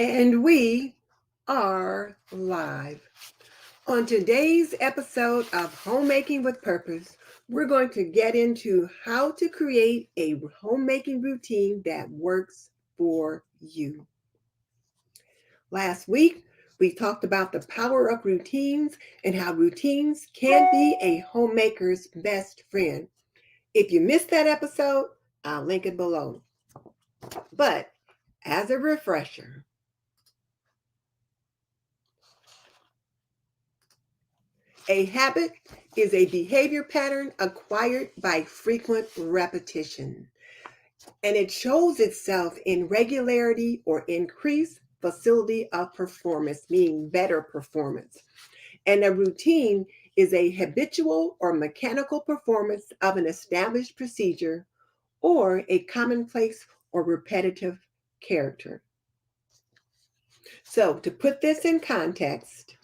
And we are live. On today's episode of Homemaking with Purpose, we're going to get into how to create a homemaking routine that works for you. Last week, we talked about the power of routines and how routines can be a homemaker's best friend. If you missed that episode, I'll link it below. But as a refresher, a habit is a behavior pattern acquired by frequent repetition, and it shows itself in regularity or increased facility of performance, meaning better performance. And a routine is a habitual or mechanical performance of an established procedure or a commonplace or repetitive character. So, to put this in context,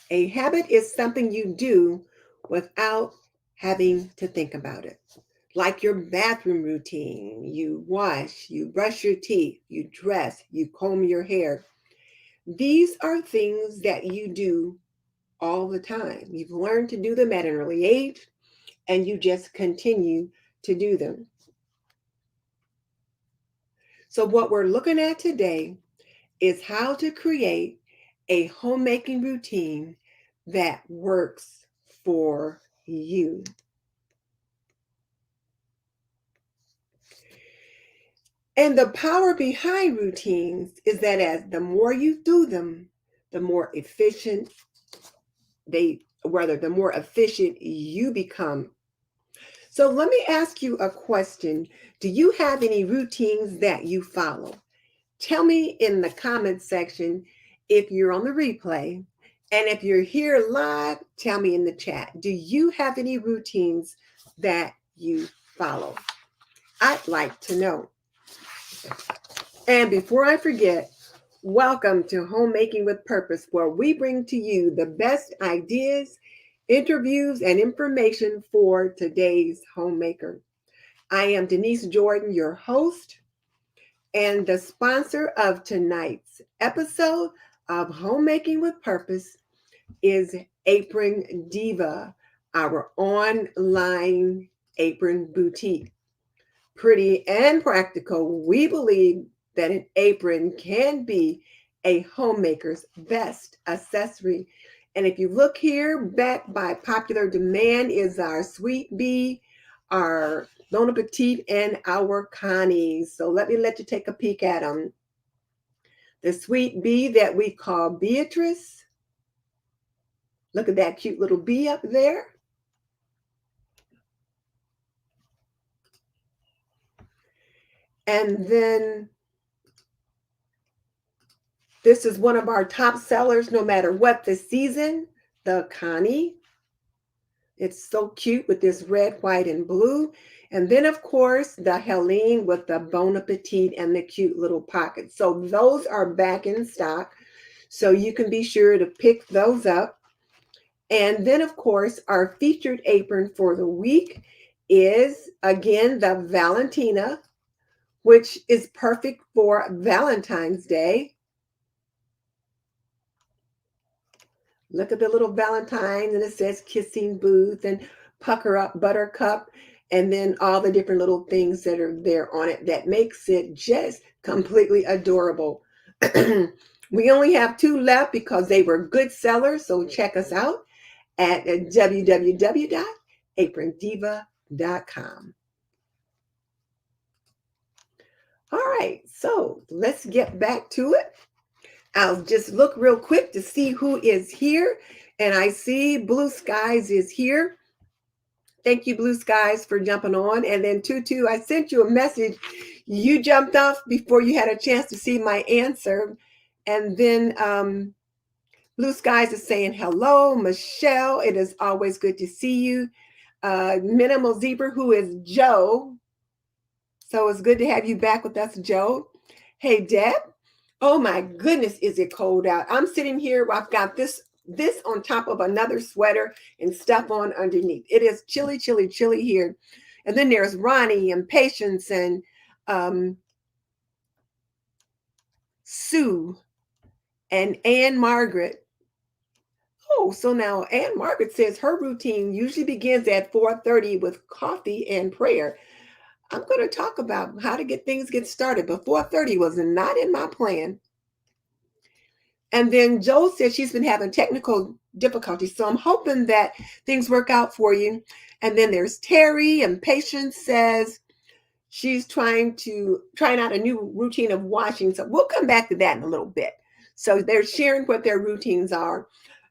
a habit is something you do without having to think about it. Like your bathroom routine, you wash, you brush your teeth, you dress, you comb your hair. These are things that you do all the time. You've learned to do them at an early age, and you just continue to do them. So, what we're looking at today is how to create a homemaking routine that works for you. And the power behind routines is that as the more you do them, the more efficient the more efficient you become. So let me ask you a question. Do you have any routines that you follow? Tell me in the comment section if you're on the replay. And if you're here live, tell me in the chat. Do you have any routines that you follow? I'd like to know. And before I forget, welcome to Homemaking with Purpose, where we bring to you the best ideas, interviews, and information for today's homemaker. I am Denise Jordan, your host, and the sponsor of tonight's episode of Homemaking with Purpose is Apron Diva, our online apron boutique. Pretty and practical, we believe that an apron can be a homemaker's best accessory. And if you look here, back by popular demand is our Sweet Bee, our Bon Appetit, and our Connie. So let you take a peek at them. The Sweet Bee that we call Beatrice. Look at that cute little bee up there. And then this is one of our top sellers, no matter what the season, the Connie. It's so cute with this red, white, and blue. And then, of course, the Helene with the Bon Appetit and the cute little pockets. So those are back in stock. So you can be sure to pick those up. And then, of course, our featured apron for the week is, again, the Valentina, which is perfect for Valentine's Day. Look at the little Valentine, and it says kissing booth and pucker up buttercup, and then all the different little things that are there on it that makes it just completely adorable. We only have 2 left because they were good sellers, so check us out at www.aprondiva.com. All right, so let's get back to it. I'll just look real quick to see who is here. And I see Blue Skies is here. Thank you, Blue Skies, for jumping on. And then Tutu, I sent you a message. You jumped off before you had a chance to see my answer. And then Blue Skies is saying hello. Michelle, it is always good to see you. Minimal Zebra, who is Joe. So it's good to have you back with us, Joe. Hey, Deb. Oh my goodness, is it cold out? I'm sitting here, I've got this on top of another sweater and stuff on underneath. It is chilly, chilly, chilly here. And then there's Ronnie and Patience and Sue, and Ann Margaret. Oh, so now Ann Margaret says her routine usually begins at 4:30 with coffee and prayer. I'm going to talk about how to get started, but 4:30 was not in my plan. And then Joe said she's been having technical difficulties, so I'm hoping that things work out for you. And then there's Terry, and Patience says she's trying out a new routine of washing. So we'll come back to that in a little bit. So they're sharing what their routines are,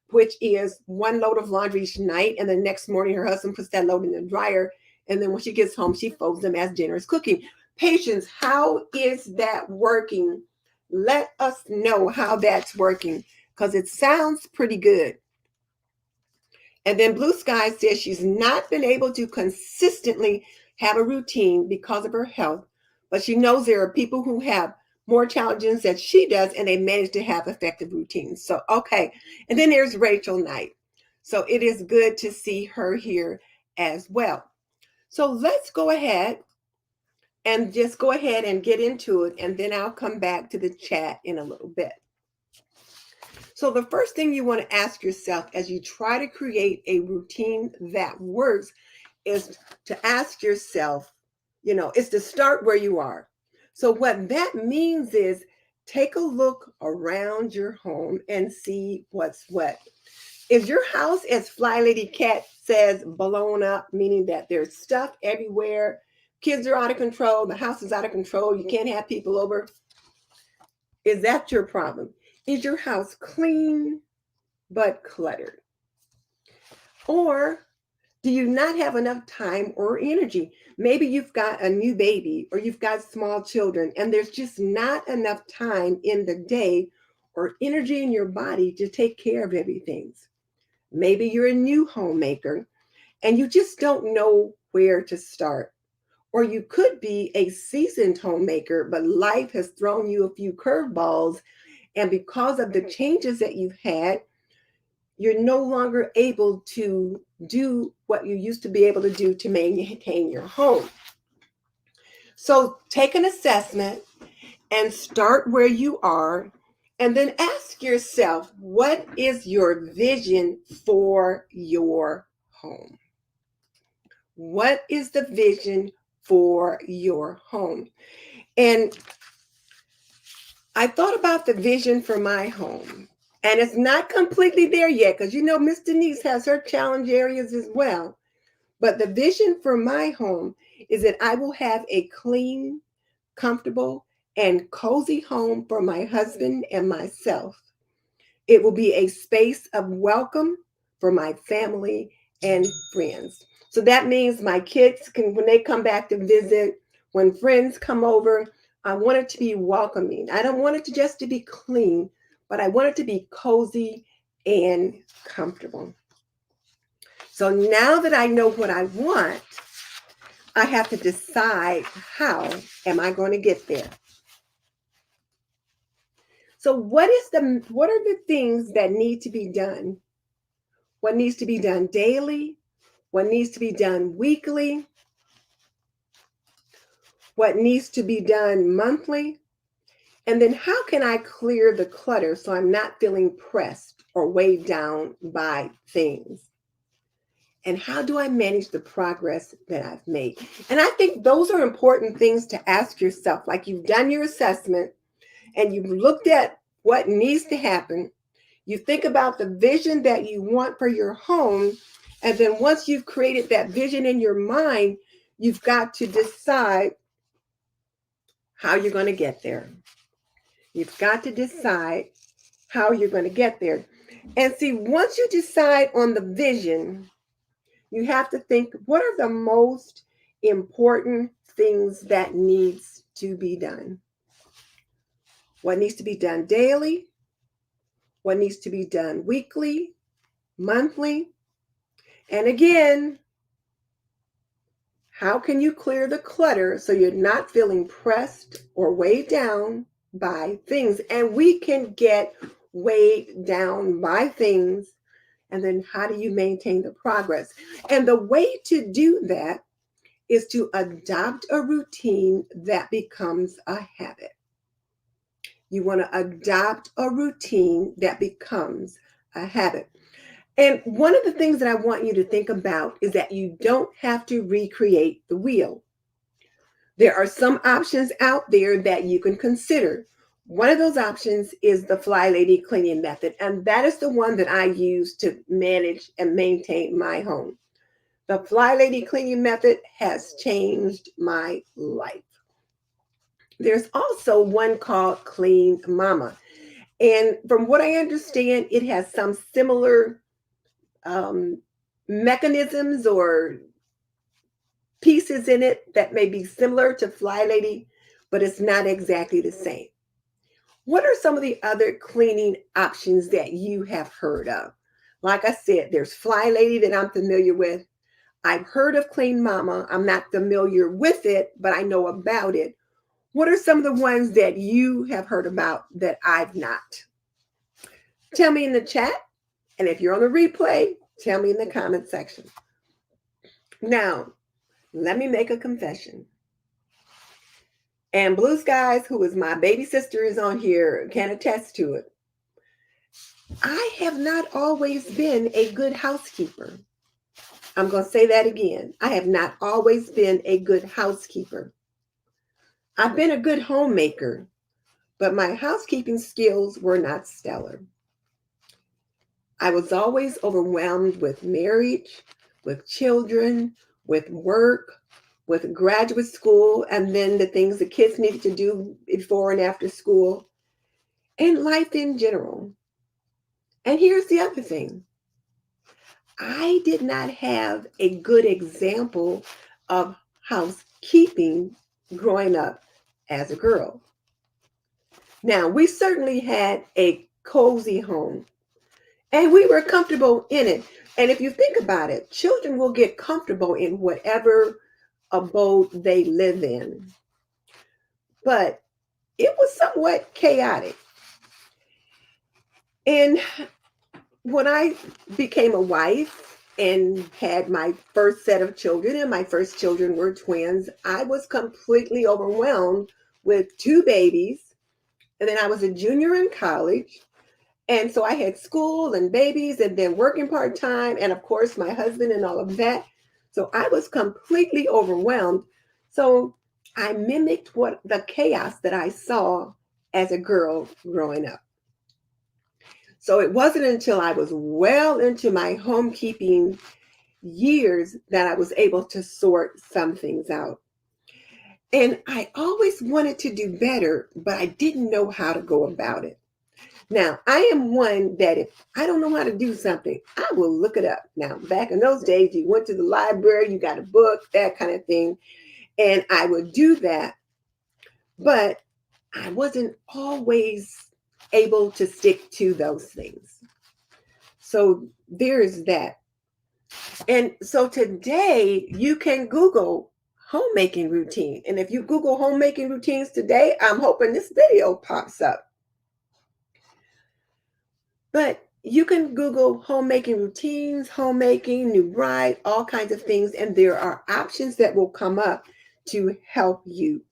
which is one load of laundry each night, and the next morning her husband puts that load in the dryer, and then when she gets home, she folds them as dinner is cooking. Patience, how is that working? Let us know how that's working, because it sounds pretty good. And then Blue Sky says she's not been able to consistently have a routine because of her health, but she knows there are people who have more challenges than she does, and they manage to have effective routines. So, okay. And then there's Rachel Knight. So it is good to see her here as well. So let's go ahead and just go ahead and get into it, and then I'll come back to the chat in a little bit. So the first thing you want to ask yourself as you try to create a routine that works is to ask yourself, is to start where you are. So what that means is take a look around your home and see what's what. Is your house, as FlyLady Cat says, blown up, meaning that there's stuff everywhere, kids are out of control, the house is out of control, you can't have people over? Is that your problem? Is your house clean but cluttered? Or do you not have enough time or energy? Maybe you've got a new baby or you've got small children, and there's just not enough time in the day or energy in your body to take care of everything. Maybe you're a new homemaker and you just don't know where to start. Or you could be a seasoned homemaker, but life has thrown you a few curveballs, and because of the changes that you've had, you're no longer able to do what you used to be able to do to maintain your home. So take an assessment and start where you are, and then ask yourself, what is your vision for your home? What is the vision for your home? And I thought about the vision for my home, and it's not completely there yet, because Miss Denise has her challenge areas as well. But the vision for my home is that I will have a clean, comfortable, and cozy home for my husband and myself. It will be a space of welcome for my family and friends. So that means my kids can, when they come back to visit, when friends come over, I want it to be welcoming. I don't want it to just to be clean, but I want it to be cozy and comfortable. So now that I know what I want, I have to decide, how am I going to get there? So what are the things that need to be done? What needs to be done daily? What needs to be done weekly? What needs to be done monthly? And then how can I clear the clutter so I'm not feeling pressed or weighed down by things? And how do I manage the progress that I've made? And I think those are important things to ask yourself. Like, you've done your assessment and you've looked at what needs to happen. You think about the vision that you want for your home. And then once you've created that vision in your mind, you've got to decide how you're going to get there. You've got to decide how you're going to get there. And see, once you decide on the vision, you have to think, what are the most important things that needs to be done? What needs to be done daily? What needs to be done weekly, monthly? And again, how can you clear the clutter so you're not feeling pressed or weighed down by things? And we can get weighed down by things. And then how do you maintain the progress? And the way to do that is to adopt a routine that becomes a habit. You want to adopt a routine that becomes a habit. And one of the things that I want you to think about is that you don't have to recreate the wheel. There are some options out there that you can consider. One of those options is the FlyLady cleaning method, and that is the one that I use to manage and maintain my home. The FlyLady cleaning method has changed my life. There's also one called Clean Mama. And from what I understand, it has some similar um, mechanisms or pieces in it that may be similar to FlyLady, but it's not exactly the same. What are some of the other cleaning options that you have heard of? Like I said, there's FlyLady that I'm familiar with. I've heard of Clean Mama. I'm not familiar with it, but I know about it. What are some of the ones that you have heard about that I've not? Tell me in the chat. And if you're on the replay, tell me in the comment section. Now, let me make a confession. And Blue Skies, who is my baby sister, is on here, can attest to it. I have not always been a good housekeeper. I'm going to say that again. I have not always been a good housekeeper. I've been a good homemaker, but my housekeeping skills were not stellar. I was always overwhelmed with marriage, with children, with work, with graduate school, and then the things the kids needed to do before and after school, and life in general. And here's the other thing. I did not have a good example of housekeeping growing up as a girl. Now, we certainly had a cozy home and we were comfortable in it. And if you think about it, children will get comfortable in whatever abode they live in. But it was somewhat chaotic. And when I became a wife and had my first set of children, and my first children were twins, I was completely overwhelmed with two babies. And then I was a junior in college. And so I had school and babies and then working part-time and of course my husband and all of that. So I was completely overwhelmed. So I mimicked what the chaos that I saw as a girl growing up. So it wasn't until I was well into my homekeeping years that I was able to sort some things out. And I always wanted to do better, but I didn't know how to go about it. Now, I am one that if I don't know how to do something, I will look it up. Now, back in those days, you went to the library, you got a book, that kind of thing, and I would do that. But I wasn't always able to stick to those things. So there's that. And so today you can Google homemaking routine. And if you Google homemaking routines today, I'm hoping this video pops up. But you can Google homemaking routines, homemaking, new bride, all kinds of things. And there are options that will come up to help you.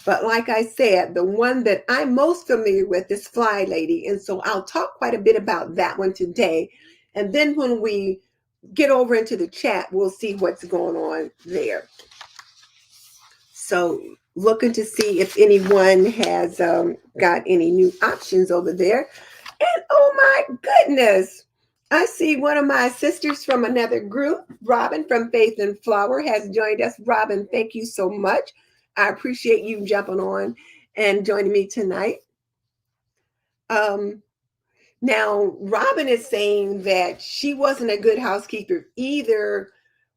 But like I said, the one that I'm most familiar with is FlyLady. And so I'll talk quite a bit about that one today. And then when we get over into the chat, we'll see what's going on there. So looking to see if anyone has got any new options over there. And oh my goodness, I see one of my sisters from another group, Robin from Faith and Flower, has joined us. Robin, thank you so much. I appreciate you jumping on and joining me tonight. Now, Robin is saying that she wasn't a good housekeeper either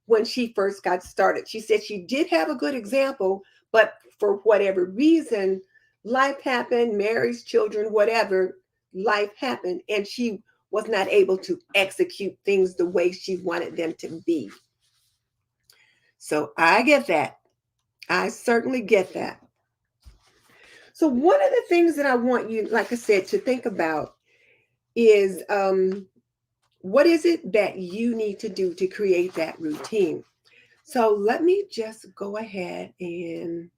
when she first got started. She said she did have a good example, but for whatever reason, life happened, marriage, children, whatever, life happened, and she was not able to execute things the way she wanted them to be. So I get that. I certainly get that. So one of the things that I want you, like I said, to think about is what is it that you need to do to create that routine? So let me just go ahead and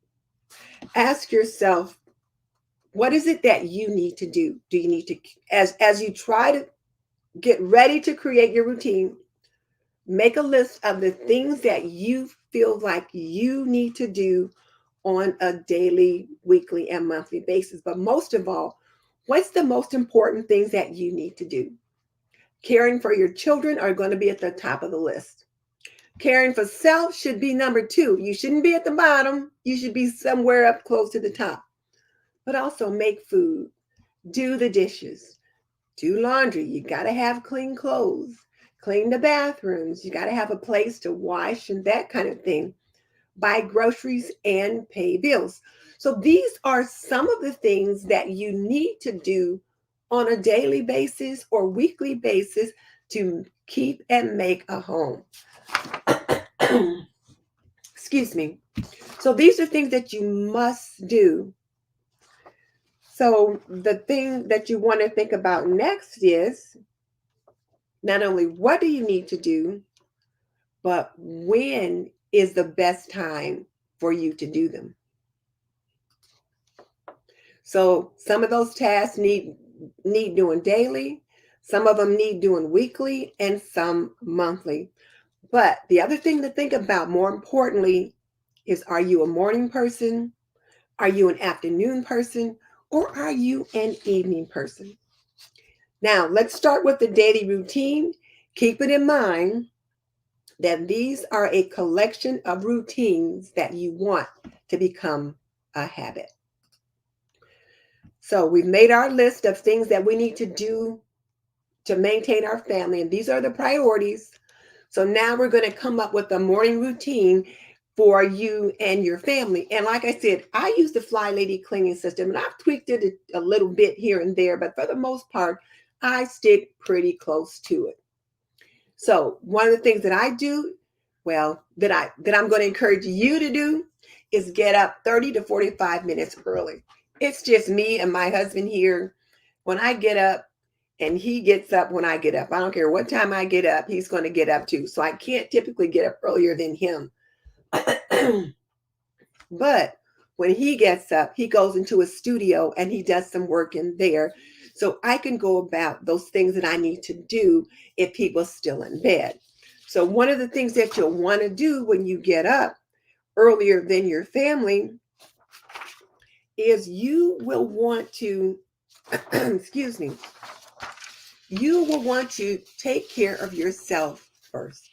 ask yourself What is it that you need to do? Do you need to, as you try to get ready to create your routine, make a list of the things that you feel like you need to do on a daily, weekly, and monthly basis. But most of all, what's the most important things that you need to do? Caring for your children are going to be at the top of the list. Caring for self should be number two. You shouldn't be at the bottom. You should be somewhere up close to the top. But also make food, do the dishes, do laundry. You got to have clean clothes, clean the bathrooms. You got to have a place to wash and that kind of thing. Buy groceries and pay bills. So these are some of the things that you need to do on a daily basis or weekly basis to keep and make a home. Excuse me. So these are things that you must do. So the thing that you want to think about next is not only what do you need to do, but when is the best time for you to do them. So some of those tasks need doing daily, some of them need doing weekly, and some monthly. But the other thing to think about more importantly is, are you a morning person? Are you an afternoon person? Or are you an evening person? Now, let's start with the daily routine. Keep it in mind that these are a collection of routines that you want to become a habit. So we've made our list of things that we need to do to maintain our family, and these are the priorities. So now we're going to come up with a morning routine for you and your family. And like I said, I use the FlyLady cleaning system, and I've tweaked it a little bit here and there, but for the most part, I stick pretty close to it. So one of the things that I do, well, that I'm going to encourage you to do is get up 30 to 45 minutes early. It's just me and my husband here. When I get up and he gets up when I get up, I don't care what time I get up, he's going to get up too. So I can't typically get up earlier than him. But when he gets up, he goes into a studio and he does some work in there. So I can go about those things that I need to do if he was still in bed. So one of the things that you'll want to do when you get up earlier than your family is you will want to, excuse me, you will want to take care of yourself first.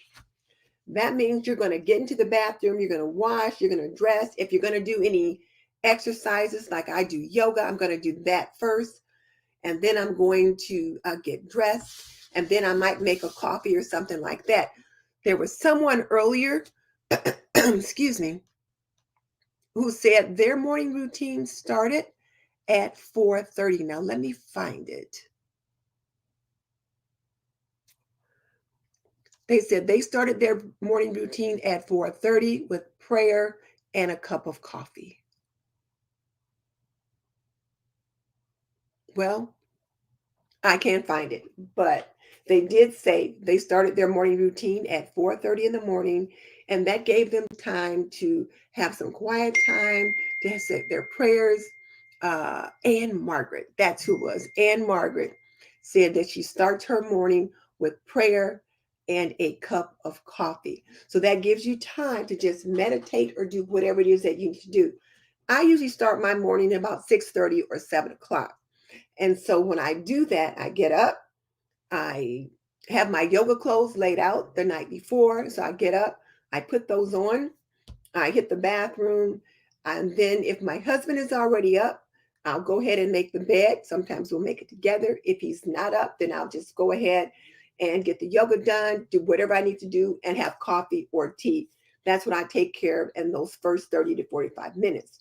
That means you're going to get into the bathroom, you're going to wash, you're going to dress. If you're going to do any exercises, like I do yoga, I'm going to do that first. And then I'm going to get dressed. And then I might make a coffee or something like that. There was someone earlier, excuse me, who said their morning routine started at 4:30. Now let me find it. They said they started their morning routine at 4:30 with prayer and a cup of coffee. Well, I can't find it, but they did say they started their morning routine at 4:30 in the morning, and that gave them time to have some quiet time, to say their prayers. Ann Margaret, that's who it was. Ann Margaret said that she starts her morning with prayer and a cup of coffee. So that gives you time to just meditate or do whatever it is that you need to do. I usually start my morning at about 6:30 or 7 o'clock. And so when I do that, I get up, I have my yoga clothes laid out the night before. So I get up, I put those on, I hit the bathroom. And then if my husband is already up, I'll go ahead and make the bed. Sometimes we'll make it together. If he's not up, then I'll just go ahead and get the yoga done, do whatever I need to do, and have coffee or tea. That's what I take care of in those first 30 to 45 minutes.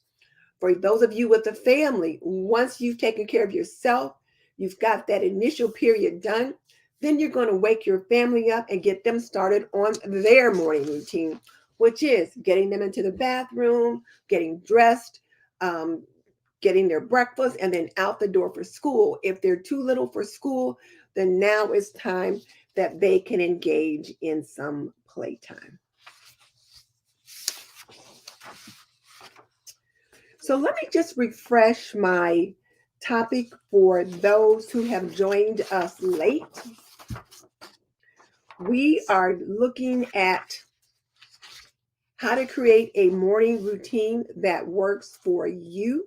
For those of you with a family, once you've taken care of yourself, you've got that initial period done, then you're going to wake your family up and get them started on their morning routine, which is getting them into the bathroom, getting dressed, getting their breakfast, and then out the door for school. If they're too little for school, then now is time that they can engage in some playtime. So let me just refresh my topic for those who have joined us late. We are looking at how to create a morning routine that works for you.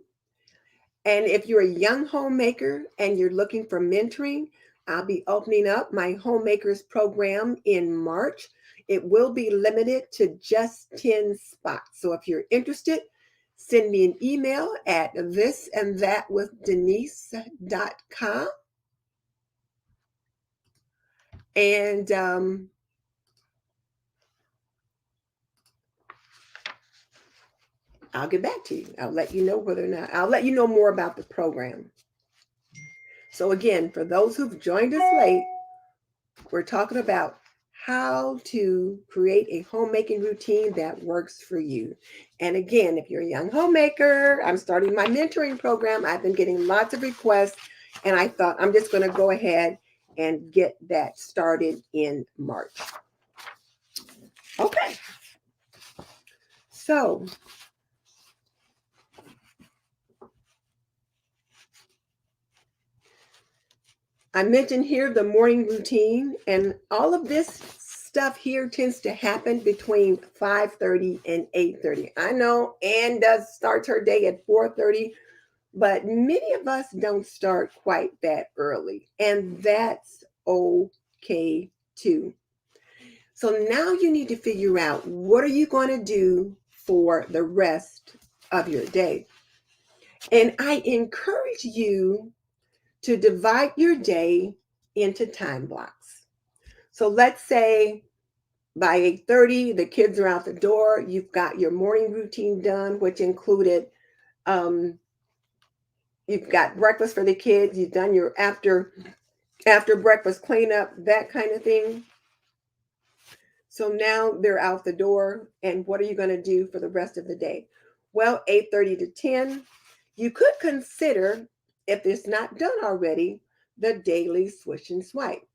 And if you're a young homemaker and you're looking for mentoring, I'll be opening up my homemakers program in March. It will be limited to just 10 spots. So if you're interested, send me an email at thisandthatwithdenise.com. And I'll get back to you. I'll let you know whether or not, I'll let you know more about the program. So again, for those who've joined us late, we're talking about how to create a homemaking routine that works for you. And again, if you're a young homemaker, I'm starting my mentoring program. I've been getting lots of requests, and I thought I'm just going to go ahead and get that started in March. Okay. So I mentioned here the morning routine, and all of this stuff here tends to happen between 5:30 and 8:30. I know Ann does start her day at 4:30, but many of us don't start quite that early, and that's okay too. So now you need to figure out, what are you going to do for the rest of your day? And I encourage you to divide your day into time blocks. So let's say by 8:30, the kids are out the door. You've got your morning routine done, which included you've got breakfast for the kids. You've done your after breakfast cleanup, that kind of thing. So now they're out the door, and what are you going to do for the rest of the day? Well, 8:30 to 10, you could consider, if it's not done already, the daily swish and swipe.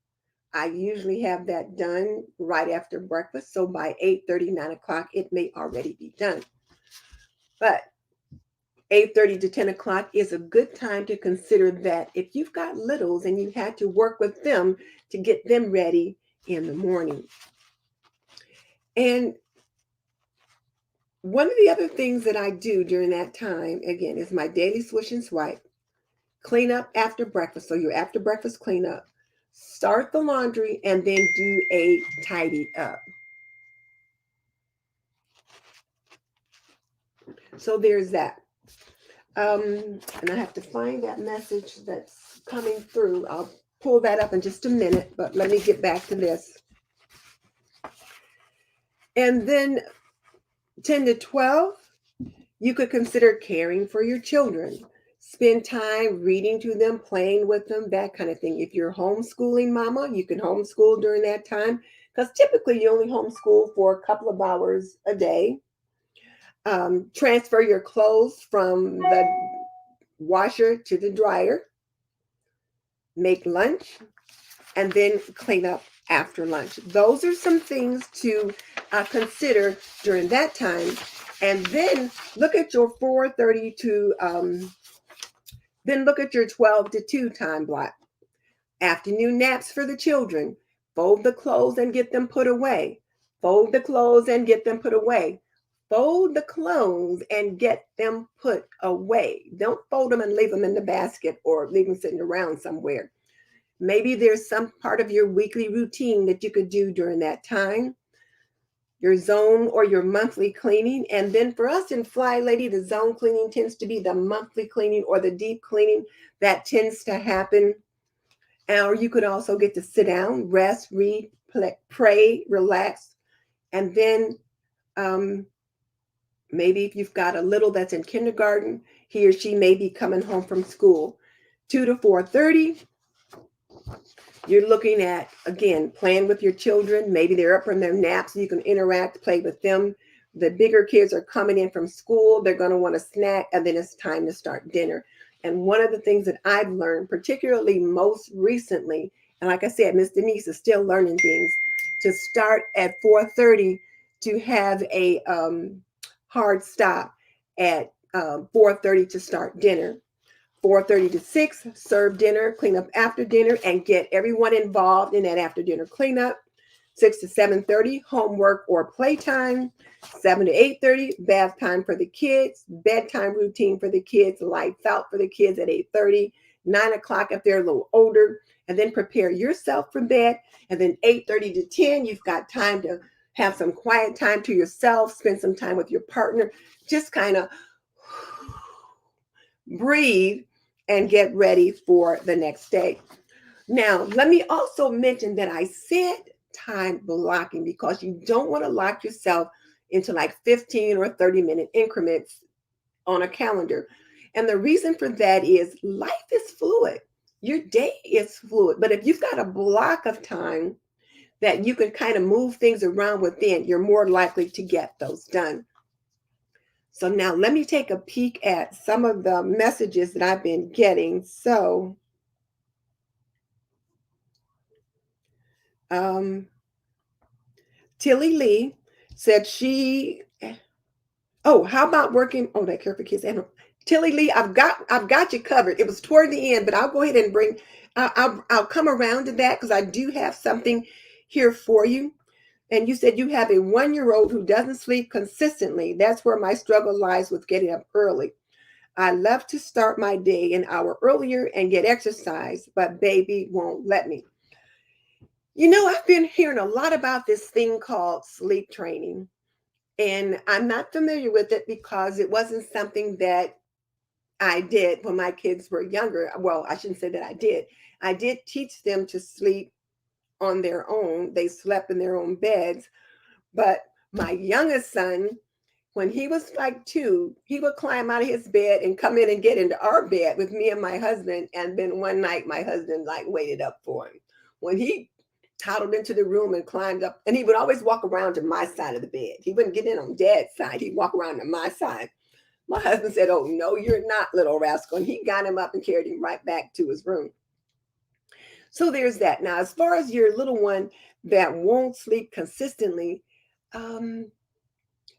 I usually have that done right after breakfast. So by 8:30, 9 o'clock, it may already be done. But 8:30 to 10 o'clock is a good time to consider that if you've got littles and you had to work with them to get them ready in the morning. And one of the other things that I do during that time, again, is my daily swish and swipe, clean up after breakfast. So your after breakfast cleanup, start the laundry, and then do a tidy up. So there's that. And I have to find that message that's coming through. I'll pull that up in just a minute, but let me get back to this. And then 10 to 12, you could consider caring for your children. Spend time reading to them, playing with them, that kind of thing. If you're homeschooling mama, you can homeschool during that time, because typically you only homeschool for a couple of hours a day. Transfer your clothes from the washer to the dryer. Make lunch, and then clean up after lunch. Those are some things to consider during that time. And then look at your 4:30 to then look at your 12 to 2 time block. Afternoon naps for the children. Fold the clothes and get them put away. Fold the clothes and get them put away. Fold the clothes and get them put away. Don't fold them and leave them in the basket or leave them sitting around somewhere. Maybe there's some part of your weekly routine that you could do during that time, your zone or your monthly cleaning. And then for us in FlyLady, the zone cleaning tends to be the monthly cleaning or the deep cleaning that tends to happen. Or you could also get to sit down, rest, read, pray, relax. And then maybe if you've got a little that's in kindergarten, he or she may be coming home from school. 2 to 4:30. You're looking at, again, playing with your children. Maybe they're up from their naps, so you can interact, play with them. The bigger kids are coming in from school. They're going to want a snack, and then it's time to start dinner. And one of the things that I've learned, particularly most recently, and like I said, Miss Denise is still learning things, to start at 4:30 to have a hard stop at 4:30 to start dinner. 4:30 to 6, serve dinner, clean up after dinner, and get everyone involved in that after dinner cleanup. 6 to 7:30, homework or playtime. 7 to 8:30, bath time for the kids, bedtime routine for the kids, lights out for the kids at 8:30, 9 o'clock if they're a little older, and then prepare yourself for bed. And then 8:30 to 10, you've got time to have some quiet time to yourself, spend some time with your partner, just kind of breathe and get ready for the next day. Now, let me also mention that I said time blocking because you don't want to lock yourself into like 15 or 30-minute increments on a calendar. And the reason for that is life is fluid. Your day is fluid. But if you've got a block of time that you can kind of move things around within, you're more likely to get those done. So now let me take a peek at some of the messages that I've been getting. So, um, Tilly Lee said how about working? Oh, that care for kids. And Tilly Lee, I've got you covered. It was toward the end, but I'll go ahead and I'll come around to that because I do have something here for you. And you said you have a 1-year-old who doesn't sleep consistently. That's where my struggle lies with getting up early. I love to start my day an hour earlier and get exercise, but baby won't let me. I've been hearing a lot about this thing called sleep training, and I'm not familiar with it because it wasn't something that I did when my kids were younger. Well, I shouldn't say that I did. I did teach them to sleep on their own. They slept in their own beds. But my youngest son, when he was like 2, he would climb out of his bed and come in and get into our bed with me and my husband. And then one night, my husband like waited up for him. When he toddled into the room and climbed up, and he would always walk around to my side of the bed. He wouldn't get in on Dad's side. He'd walk around to my side. My husband said, "Oh, no, you're not, little rascal." And he got him up and carried him right back to his room. So there's that. Now, as far as your little one that won't sleep consistently, um,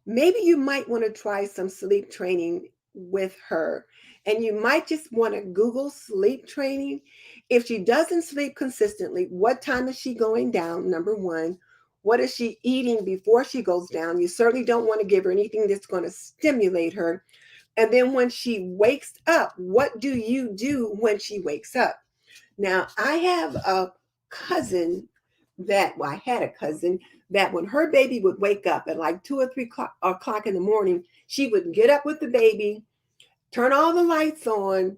maybe you might want to try some sleep training with her. And you might just want to Google sleep training. If she doesn't sleep consistently, what time is she going down? Number one. What is she eating before she goes down? You certainly don't want to give her anything that's going to stimulate her. And then when she wakes up, what do you do when she wakes up? Now, I have a cousin I had a cousin that when her baby would wake up at like 2 or 3 o'clock in the morning, she would get up with the baby, turn all the lights on,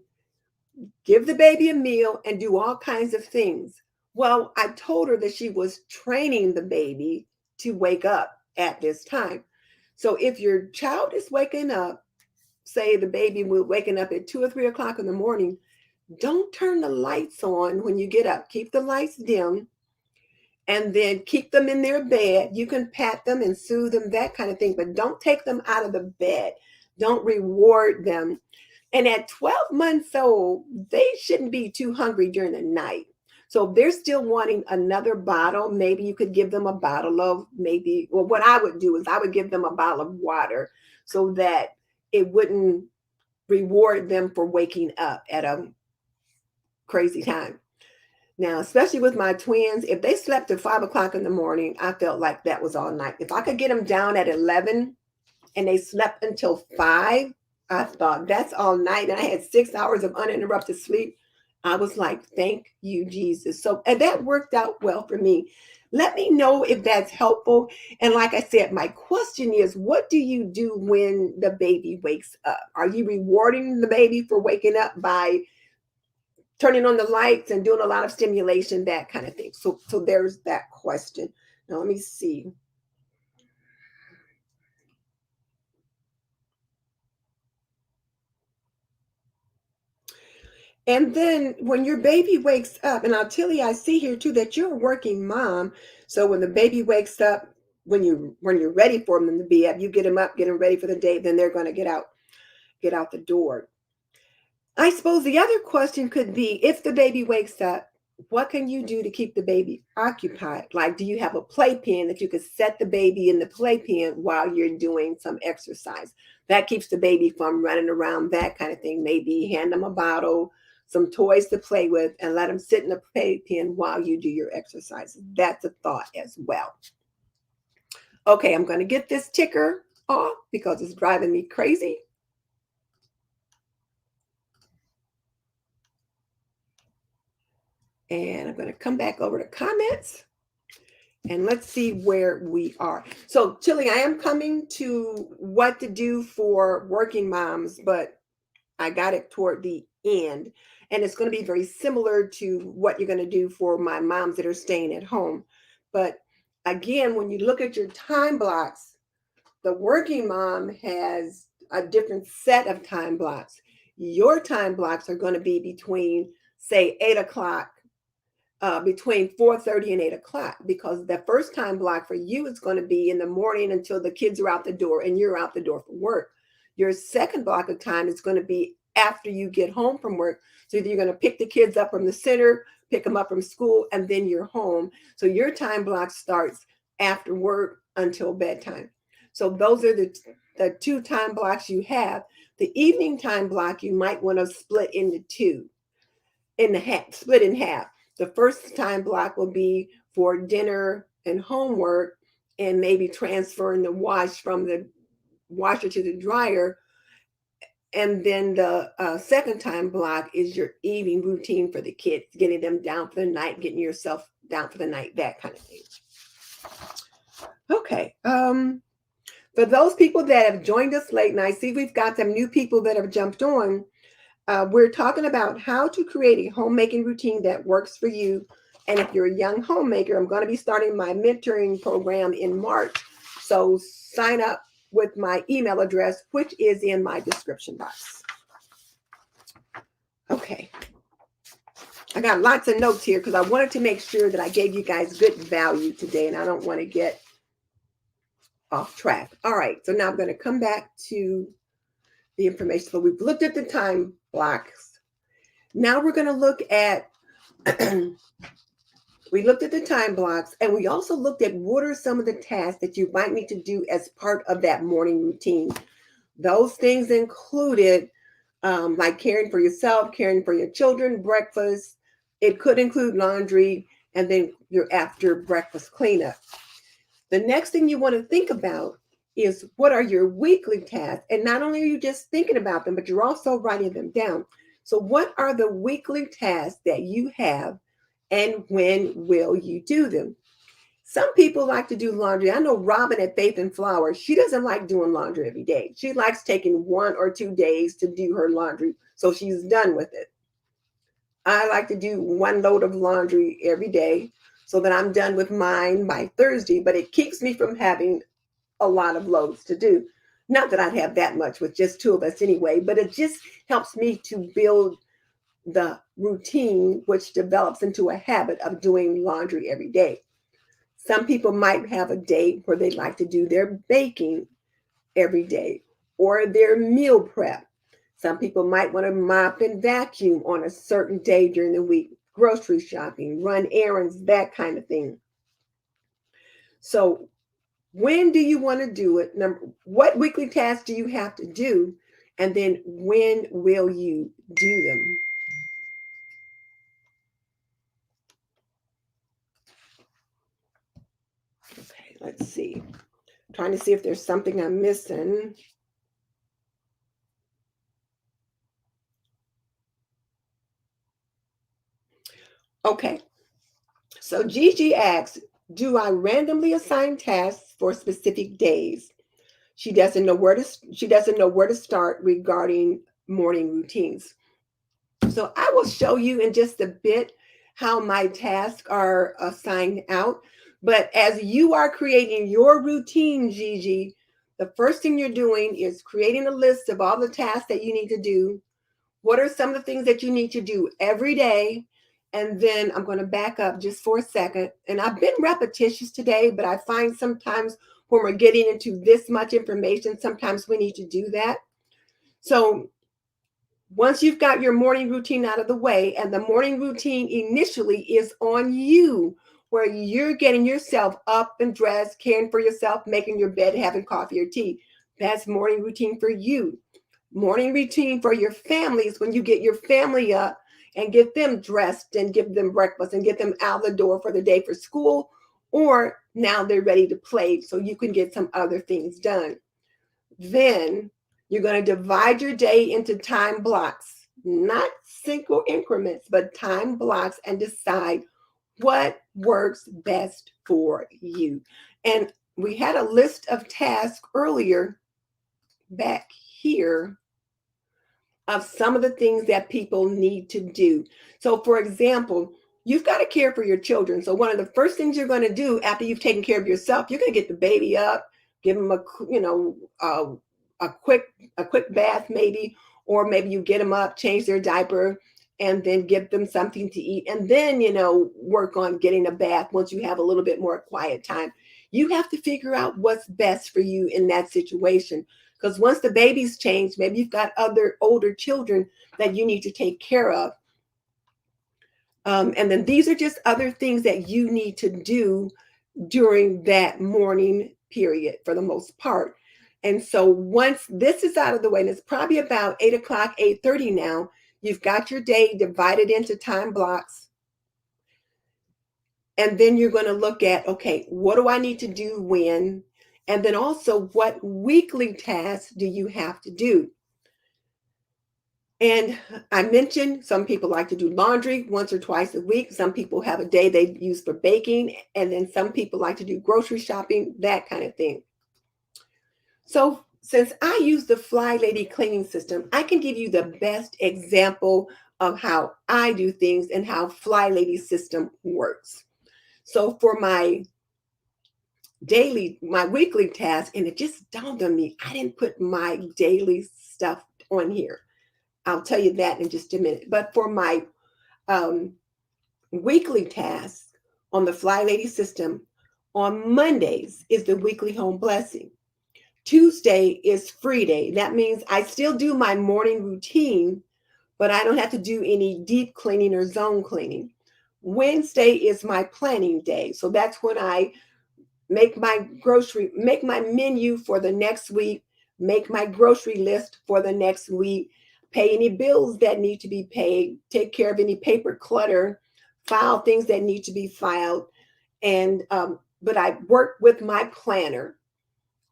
give the baby a meal, and do all kinds of things. Well, I told her that she was training the baby to wake up at this time. So if your child is waking up, say the baby will waking up at 2 or 3 o'clock in the morning, don't turn the lights on when you get up. Keep the lights dim and then keep them in their bed. You can pat them and soothe them, that kind of thing, but don't take them out of the bed. Don't reward them. And at 12 months old, they shouldn't be too hungry during the night. So if they're still wanting another bottle, maybe you could give them a bottle of what I would do is I would give them a bottle of water so that it wouldn't reward them for waking up at a crazy time. Now, especially with my twins, if they slept at 5 o'clock in the morning, I felt like that was all night. If I could get them down at 11 and they slept until 5, I thought that's all night. And I had 6 hours of uninterrupted sleep. I was like, thank you, Jesus. So, and that worked out well for me. Let me know if that's helpful. And like I said, my question is, what do you do when the baby wakes up? Are you rewarding the baby for waking up by turning on the lights and doing a lot of stimulation, that kind of thing? So there's that question. Now, let me see. And then when your baby wakes up, and I'll tell you, I see here too that you're a working mom. So when the baby wakes up, when you're ready for them to be up, you get them up, get them ready for the day, then they're going to get out the door. I suppose the other question could be if the baby wakes up what can you do to keep the baby occupied? Like, do you have a playpen that you could set the baby in the playpen while you're doing some exercise? That keeps the baby from running around, that kind of thing. Maybe hand them a bottle, some toys to play with, and let them sit in the playpen while you do your exercises. That's a thought as well. Okay, I'm going to get this ticker off because it's driving me crazy. And I'm going to come back over to comments. And let's see where we are. So, Tilly, I am coming to what to do for working moms, but I got it toward the end. And it's going to be very similar to what you're going to do for my moms that are staying at home. But again, when you look at your time blocks, the working mom has a different set of time blocks. Your time blocks are going to be between, say, 8 o'clock between 4:30 and 8 o'clock, because the first time block for you is going to be in the morning until the kids are out the door and you're out the door for work. Your second block of time is going to be after you get home from work. So you're going to pick the kids up from the center, pick them up from school, and then you're home. So your time block starts after work until bedtime. So those are the two time blocks you have. The evening time block you might want to split into two, in the half, split in half. The first time block will be for dinner and homework, and maybe transferring the wash from the washer to the dryer. And then the second time block is your evening routine for the kids, getting them down for the night, getting yourself down for the night, that kind of thing. Okay. For those people that have joined us late, and I see we've got some new people that have jumped on, we're talking about how to create a homemaking routine that works for you. And if you're a young homemaker, I'm going to be starting my mentoring program in March. So sign up with my email address, which is in my description box. Okay. I got lots of notes here because I wanted to make sure that I gave you guys good value today, and I don't want to get off track. All right. So now I'm going to come back to the information. So we've looked at the time blocks. Now we're going to look at we looked at the time blocks, and we also looked at what are some of the tasks that you might need to do as part of that morning routine. Those things included like caring for yourself, caring for your children, breakfast. It could include laundry, and then your after breakfast cleanup. The next thing you want to think about is what are your weekly tasks? And not only are you just thinking about them, but you're also writing them down. So what are the weekly tasks that you have, and when will you do them? Some people like to do laundry. I know Robin at Faith and Flower, she doesn't like doing laundry every day. She likes taking 1 or 2 days to do her laundry, so she's done with it. I like to do 1 load of laundry every day so that I'm done with mine by Thursday, but it keeps me from having a lot of loads to do. Not that I'd have that much with just 2 of us anyway, but it just helps me to build the routine, which develops into a habit of doing laundry every day. Some people might have a day where they like to do their baking every day or their meal prep. Some people might want to mop and vacuum on a certain day during the week, grocery shopping, run errands, that kind of thing. So when do you want to do it? What weekly tasks do you have to do? And then when will you do them? Okay, let's see. Trying to see if there's something I'm missing. Okay, so Gigi asks, do I randomly assign tasks for specific days? She doesn't know where to start regarding morning routines. So I will show you in just a bit how my tasks are assigned out. But as you are creating your routine, Gigi, the first thing you're doing is creating a list of all the tasks that you need to do. What are some of the things that you need to do every day? And then I'm going to back up just for a second. And I've been repetitious today, but I find sometimes when we're getting into this much information, sometimes we need to do that. So Once you've got your morning routine out of the way, and the morning routine initially is on you, where you're getting yourself up and dressed, caring for yourself, making your bed, having coffee or tea. That's morning routine for you. Morning routine for your families, when you get your family up and get them dressed and give them breakfast and get them out the door for the day for school, or now they're ready to play so you can get some other things done. Then you're going to divide your day into time blocks, not single increments, but time blocks, and decide what works best for you. And we had a list of tasks earlier back here of some of the things that people need to do. So, for example, you've got to care for your children. So, one of the first things you're going to do after you've taken care of yourself, you're going to get the baby up, give them a a quick a quick bath maybe, or maybe you get them up, change their diaper, and then give them something to eat, and then work on getting a bath once you have a little bit more quiet time. You have to figure out what's best for you in that situation, because once the baby's changed, maybe you've got other older children that you need to take care of. And then these are just other things that you need to do during that morning period for the most part. And so once this is out of the way, and it's probably about 8 o'clock, 8:30 now, you've got your day divided into time blocks. And then you're going to look at, okay, what do I need to do when? And then also, what weekly tasks do you have to do? And I mentioned some people like to do laundry once or twice a week. Some people have a day they use for baking. And then some people like to do grocery shopping, that kind of thing. So since I use the FlyLady cleaning system, I can give you the best example of how I do things and how FlyLady system works. So for my weekly task, and it just dawned on me, I didn't put my daily stuff on here. I'll tell you that in just a minute. But for my um, weekly task on the FlyLady system, on Mondays is the weekly home blessing. Tuesday is free day. That means I still do my morning routine, but I don't have to do any deep cleaning or zone cleaning. Wednesday is my planning day. So that's when I make my menu for the next week, make my grocery list for the next week, pay any bills that need to be paid, take care of any paper clutter, file things that need to be filed. And but I work with my planner.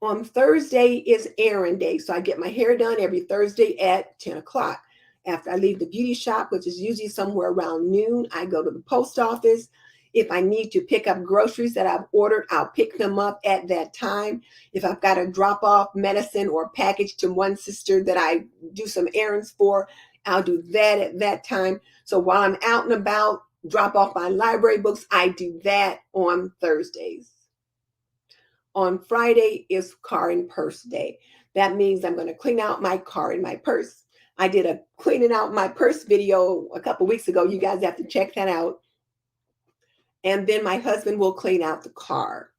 On Thursday is errand day. So I get my hair done every Thursday at 10 o'clock. After I leave the beauty shop, which is usually somewhere around noon, I go to the post office. If I need to pick up groceries that I've ordered, I'll pick them up at that time. If I've got to drop off medicine or package to one sister that I do some errands for, I'll do that at that time. So while I'm out and about, drop off my library books, I do that on Thursdays. On Friday is car and purse day. That means I'm going to clean out my car and my purse. I did a cleaning out my purse video a couple weeks ago. You guys have to check that out. And then my husband will clean out the car.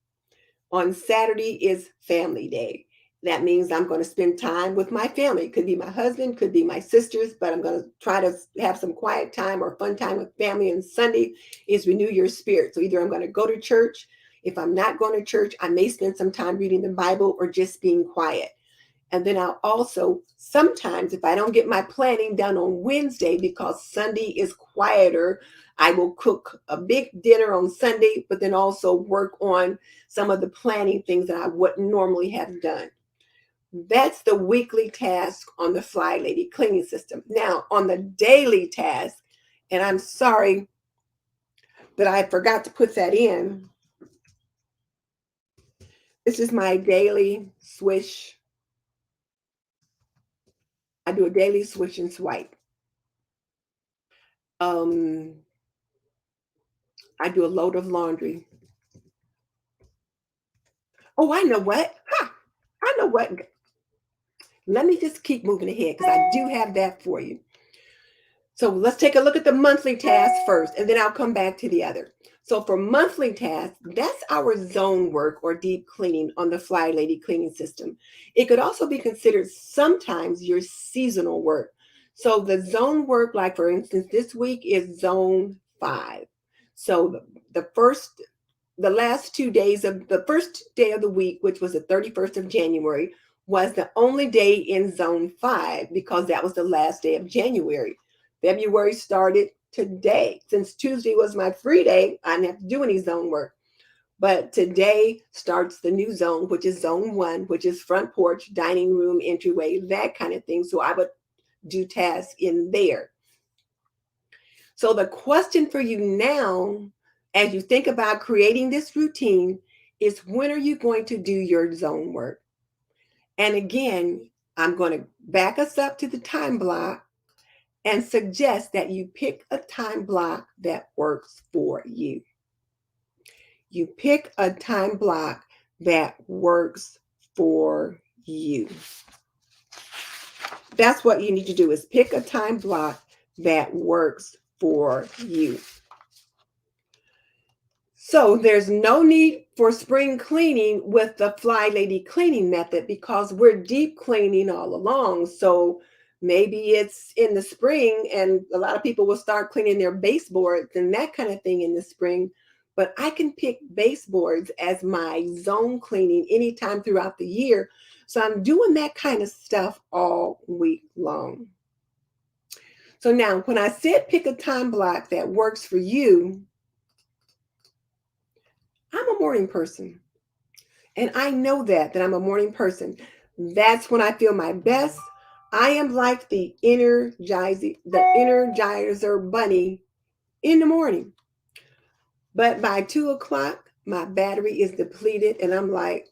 On Saturday is family day. That means I'm going to spend time with my family. It could be my husband, could be my sisters, but I'm going to try to have some quiet time or fun time with family. And Sunday is renew your spirit. So either I'm going to go to church. If I'm not going to church, I may spend some time reading the Bible or just being quiet. And then I'll also, sometimes if I don't get my planning done on Wednesday because Sunday is quieter, I will cook a big dinner on Sunday, but then also work on some of the planning things that I wouldn't normally have done. That's the weekly task on the FlyLady cleaning system. Now, on the daily task, and I'm sorry that I forgot to put that in, this is my daily swish. I do a daily swish and swipe. Um, I do a load of laundry. Oh, I know what. Ha! I know what. Let me just keep moving ahead because I do have that for you. So let's take a look at the monthly task first, and then I'll come back to the other. So for monthly tasks, that's our zone work or deep cleaning on the FlyLady cleaning system. It could also be considered sometimes your seasonal work. So the zone work, like for instance, this week is zone 5. So the first, the last 2 days of the first day of the week, which was the 31st of January, was the only day in zone 5 because that was the last day of January. February started today. Since Tuesday was my free day, I didn't have to do any zone work. But today starts the new zone, which is zone 1, which is front porch, dining room, entryway, that kind of thing. So I would do tasks in there. So the question for you now, as you think about creating this routine, is when are you going to do your zone work? And again, I'm going to back us up to the time block and suggest that you pick a time block that works for you. You pick a time block that works for you. That's what you need to do, is pick a time block that works for you. So there's no need for spring cleaning with the FlyLady cleaning method because we're deep cleaning all along. So maybe it's in the spring and a lot of people will start cleaning their baseboards and that kind of thing in the spring. But I can pick baseboards as my zone cleaning anytime throughout the year. So I'm doing that kind of stuff all week long. So now when I said pick a time block that works for you, I'm a morning person. And I know that I'm a morning person. That's when I feel my best. I am like the energizer bunny in the morning. But by 2 o'clock, my battery is depleted and I'm like,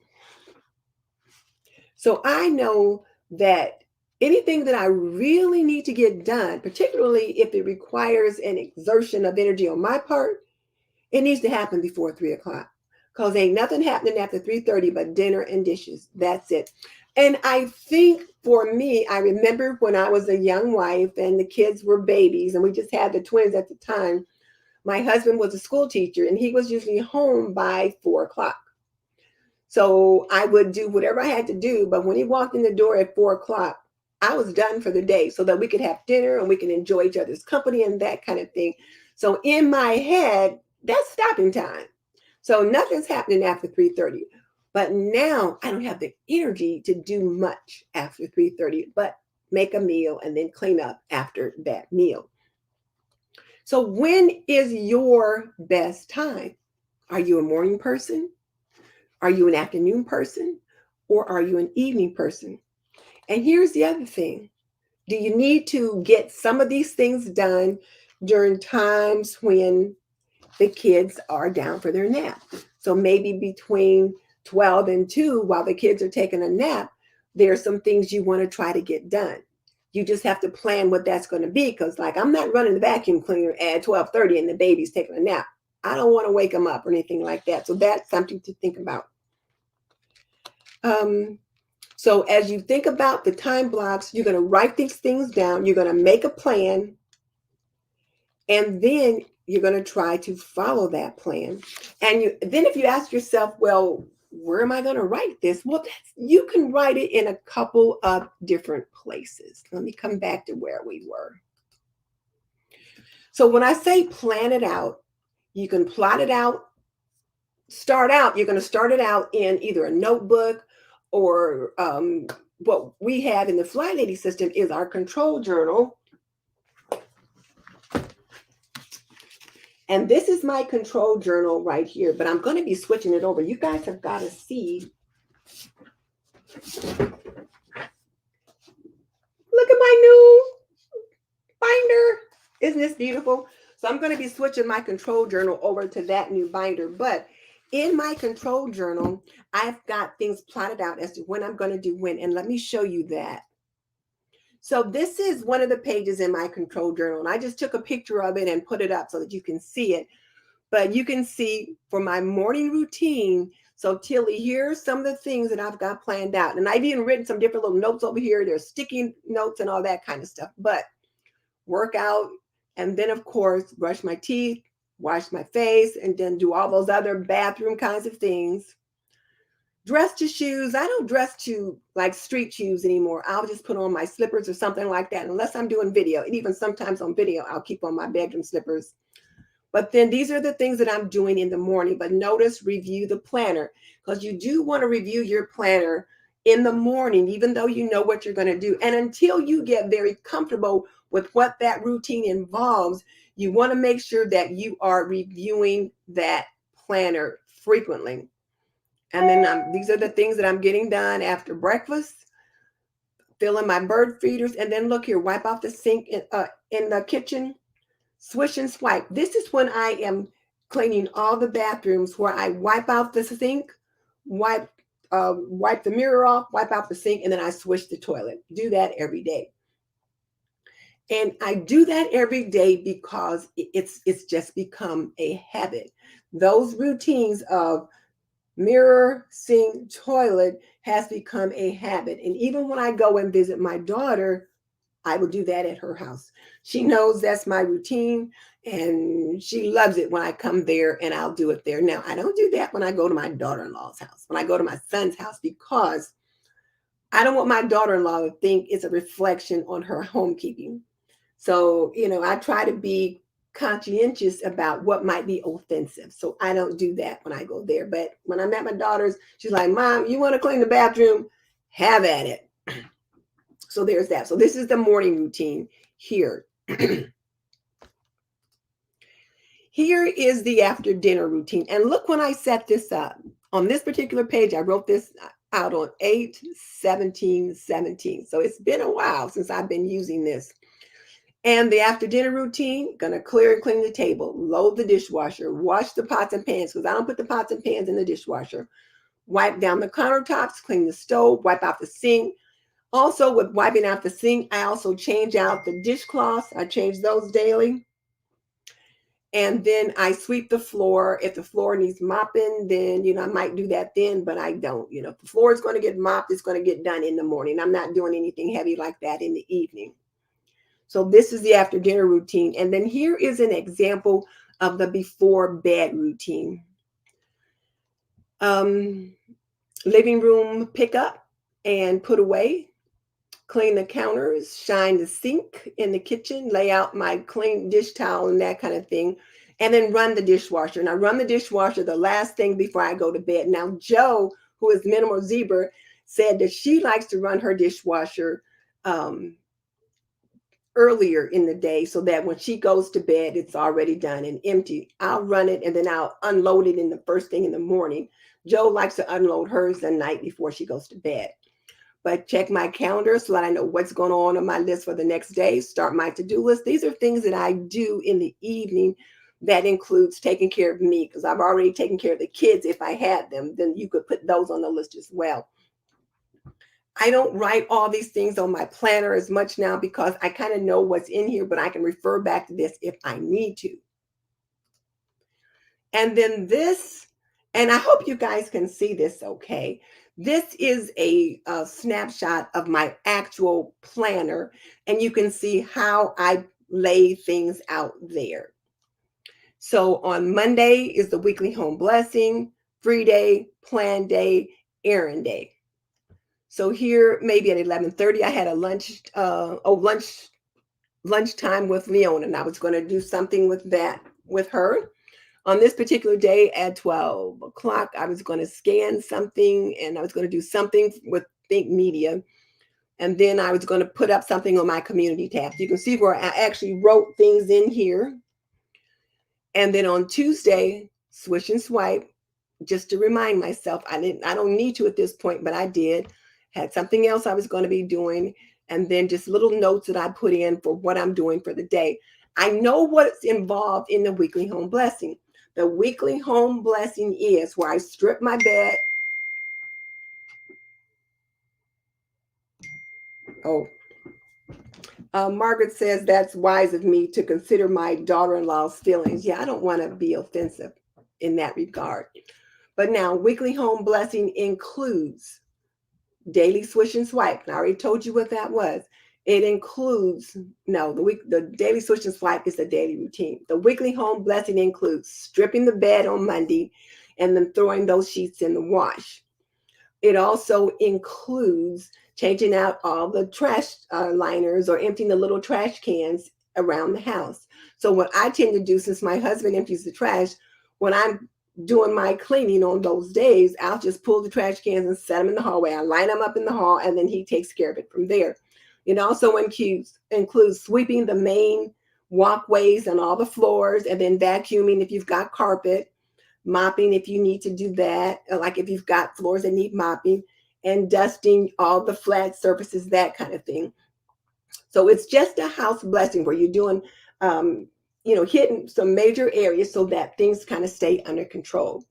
so I know that anything that I really need to get done, particularly if it requires an exertion of energy on my part, it needs to happen before 3 o'clock. Because ain't nothing happening after 3:30 but dinner and dishes. That's it. And I think for me, I remember when I was a young wife and the kids were babies and we just had the twins at the time. My husband was a school teacher and he was usually home by 4 o'clock. So I would do whatever I had to do. But when he walked in the door at 4 o'clock, I was done for the day so that we could have dinner and we can enjoy each other's company and that kind of thing. So in my head, that's stopping time. So nothing's happening after 3:30. But now I don't have the energy to do much after 3:30, but make a meal and then clean up after that meal. So when is your best time? Are you a morning person? Are you an afternoon person? Or are you an evening person? And here's the other thing. Do you need to get some of these things done during times when the kids are down for their nap? So maybe between 12 and 2, while the kids are taking a nap, there are some things you want to try to get done. You just have to plan what that's going to be because, like, I'm not running the vacuum cleaner at 12:30 and the baby's taking a nap. I don't want to wake them up or anything like that. So that's something to think about. So as you think about the time blocks, you're going to write these things down. You're going to make a plan. And then you're going to try to follow that plan. And then if you ask yourself, well, where am I going to write this? Well, you can write it in a couple of different places. Let me come back to where we were. So when I say plan it out, you can plot it out. You're going to start it out in either a notebook or what we have in the FlyLady system is our control journal. And this is my control journal right here, but I'm going to be switching it over. You guys have got to see. Look at my new binder. Isn't this beautiful? So I'm going to be switching my control journal over to that new binder. But in my control journal, I've got things plotted out as to when I'm going to do when. And let me show you that. So this is one of the pages in my control journal. And I just took a picture of it and put it up so that you can see it. But you can see for my morning routine. So Tilly, here's some of the things that I've got planned out. And I've even written some different little notes over here. There's sticky notes and all that kind of stuff. But work out. And then, of course, brush my teeth, wash my face, and then do all those other bathroom kinds of things. Dress to shoes. I don't dress to like street shoes anymore. I'll just put on my slippers or something like that, unless I'm doing video. And even sometimes on video, I'll keep on my bedroom slippers. But then these are the things that I'm doing in the morning. But notice, review the planner, because you do want to review your planner in the morning, even though you know what you're going to do. And until you get very comfortable with what that routine involves, you want to make sure that you are reviewing that planner frequently. And then these are the things that I'm getting done after breakfast, filling my bird feeders. And then look here, wipe off the sink in the kitchen. Swish and swipe. This is when I am cleaning all the bathrooms, where I wipe out the sink, wipe the mirror off, wipe out the sink, and then I swish the toilet. Do that every day. And I do that every day because it's just become a habit. Those routines of mirror, sink, toilet has become a habit. And even when I go and visit my daughter, I will do that at her house. She knows that's my routine, and she loves it when I come there, and I'll do it there. Now, I don't do that when I go to my daughter-in-law's house, when I go to my son's house, because I don't want my daughter-in-law to think it's a reflection on her homekeeping. So, I try to be conscientious about what might be offensive. So I don't do that when I go there. But when I'm at my daughter's, she's like, Mom, you want to clean the bathroom? Have at it. So there's that. So this is the morning routine here. Here is the after dinner routine. And look, when I set this up on this particular page, I wrote this out on 8/17/17. So it's been a while since I've been using this. And the after dinner routine, gonna clear and clean the table, load the dishwasher, wash the pots and pans, because I don't put the pots and pans in the dishwasher. Wipe down the countertops, clean the stove, wipe out the sink. Also, with wiping out the sink, I also change out the dishcloths. I change those daily. And then I sweep the floor. If the floor needs mopping, then, I might do that then, but I don't. If the floor is going to get mopped, it's going to get done in the morning. I'm not doing anything heavy like that in the evening. So this is the after dinner routine. And then here is an example of the before bed routine. Living room pick up and put away. Clean the counters, shine the sink in the kitchen, lay out my clean dish towel and that kind of thing, and then run the dishwasher. And I run the dishwasher the last thing before I go to bed. Now, Joe, who is Minimal Zebra, said that she likes to run her dishwasher earlier in the day, so that when she goes to bed, it's already done and empty. I'll run it and then I'll unload it in the first thing in the morning. Joe likes to unload hers the night before she goes to bed. But check my calendar so that I know what's going on my list for the next day. Start my to-do list. These are things that I do in the evening that includes taking care of me, because I've already taken care of the kids. If I had them, then you could put those on the list as well. I don't write all these things on my planner as much now, because I kind of know what's in here, but I can refer back to this if I need to. And then this, and I hope you guys can see this okay. This is a snapshot of my actual planner, and you can see how I lay things out there. So on Monday is the weekly home blessing, free day, plan day, errand day. So here, maybe at 11:30, I had a lunchtime with Leona, and I was going to do something with her. On this particular day at 12 o'clock, I was going to scan something, and I was going to do something with Think Media. And then I was going to put up something on my community tab. You can see where I actually wrote things in here. And then on Tuesday, swish and swipe, just to remind myself. I don't need to at this point, but I did. Had something else I was going to be doing. And then just little notes that I put in for what I'm doing for the day. I know what's involved in the weekly home blessing. The weekly home blessing is where I strip my bed. Margaret says that's wise of me to consider my daughter-in-law's feelings. Yeah, I don't want to be offensive in that regard. But now, weekly home blessing includes daily swish and swipe. And I already told you what that was. It includes, the daily swish and swipe is the daily routine. The weekly home blessing includes stripping the bed on Monday and then throwing those sheets in the wash. It also includes changing out all the trash liners or emptying the little trash cans around the house. So what I tend to do, since my husband empties the trash, when I'm doing my cleaning on those days, I'll just pull the trash cans and set them in the hallway. I line them up in the hall, and then he takes care of it from there. It also includes sweeping the main walkways and all the floors, and then vacuuming if you've got carpet, mopping if you need to do that, like if you've got floors that need mopping, and dusting all the flat surfaces, that kind of thing. So it's just a house blessing where you're doing, hitting some major areas so that things kind of stay under control.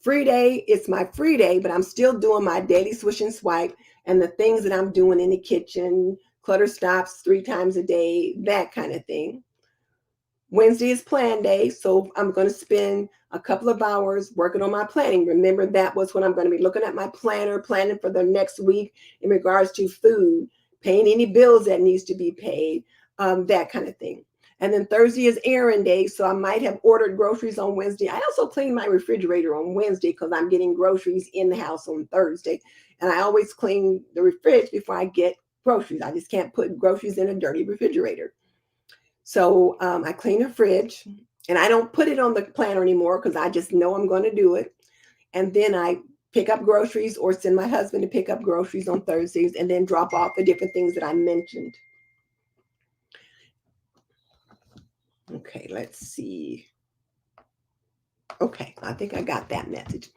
Free day, it's my free day, but I'm still doing my daily swish and swipe and the things that I'm doing in the kitchen, clutter stops 3 times a day, that kind of thing. Wednesday is plan day, so I'm going to spend a couple of hours working on my planning. Remember, that was when I'm going to be looking at my planner, planning for the next week in regards to food, paying any bills that needs to be paid, that kind of thing. And then Thursday is errand day, so I might have ordered groceries on Wednesday. I also clean my refrigerator on Wednesday because I'm getting groceries in the house on Thursday. And I always clean the fridge before I get groceries. I just can't put groceries in a dirty refrigerator. So I clean the fridge, and I don't put it on the planner anymore because I just know I'm going to do it. And then I pick up groceries or send my husband to pick up groceries on Thursdays and then drop off the different things that I mentioned. Okay, let's see. Okay, I think I got that message.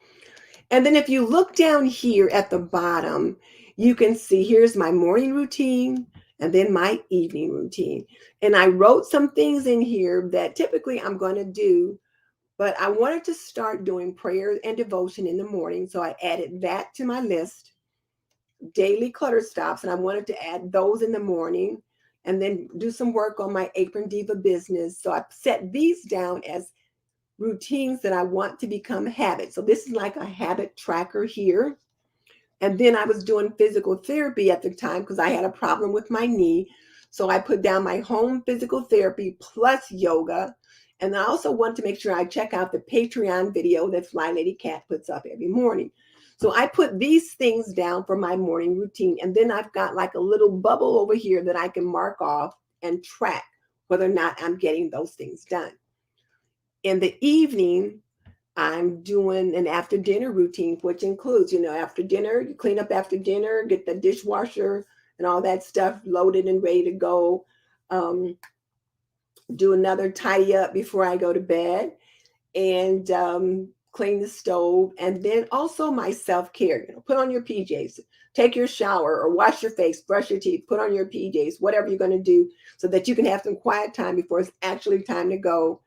And then if you look down here at the bottom, you can see here's my morning routine and then my evening routine. And I wrote some things in here that typically I'm going to do, but I wanted to start doing prayer and devotion in the morning. So I added that to my list, daily clutter stops, and I wanted to add those in the morning and then do some work on my Apron Diva business. So I set these down as routines that I want to become habits. So this is like a habit tracker here. And then I was doing physical therapy at the time because I had a problem with my knee. So I put down my home physical therapy plus yoga. And I also want to make sure I check out the Patreon video that FlyLady Cat puts up every morning. So I put these things down for my morning routine. And then I've got like a little bubble over here that I can mark off and track whether or not I'm getting those things done. In the evening, I'm doing an after dinner routine, which includes, after dinner, you clean up after dinner, get the dishwasher and all that stuff loaded and ready to go. Do another tidy up before I go to bed and clean the stove. And then also my self-care, put on your PJs, take your shower or wash your face, brush your teeth, put on your PJs, whatever you're going to do so that you can have some quiet time before it's actually time to go.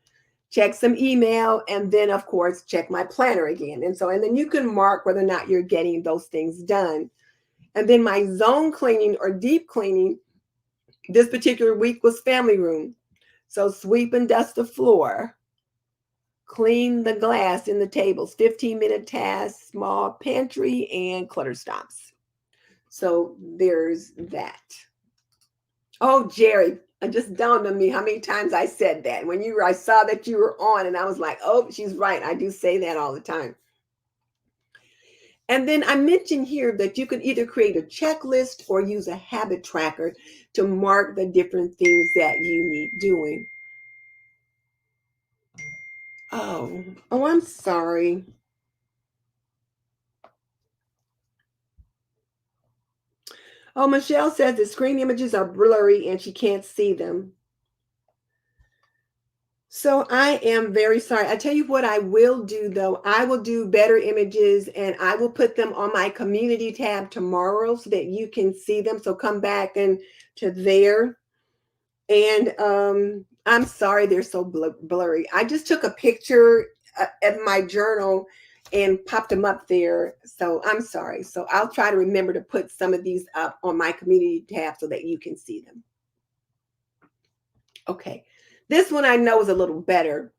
Check some email, and then of course check my planner again. And then you can mark whether or not you're getting those things done. And then my zone cleaning or deep cleaning this particular week was family room. So sweep and dust the floor, clean the glass in the tables, 15-minute tasks, small pantry, and clutter stops. So there's that. Oh, Jerry, it just dawned on me how many times I said that. I saw that you were on, and I was like, oh, she's right. I do say that all the time. And then I mentioned here that you can either create a checklist or use a habit tracker to mark the different things that you need doing. Oh, I'm sorry. Oh, Michelle says the screen images are blurry and she can't see them. So I am very sorry. I tell you what I will do though. I will do better images and I will put them on my community tab tomorrow so that you can see them. So come back and to there. And I'm sorry they're so blurry. I just took a picture of my journal and popped them up there. So I'm sorry. So I'll try to remember to put some of these up on my community tab so that you can see them. Okay. This one I know is a little better.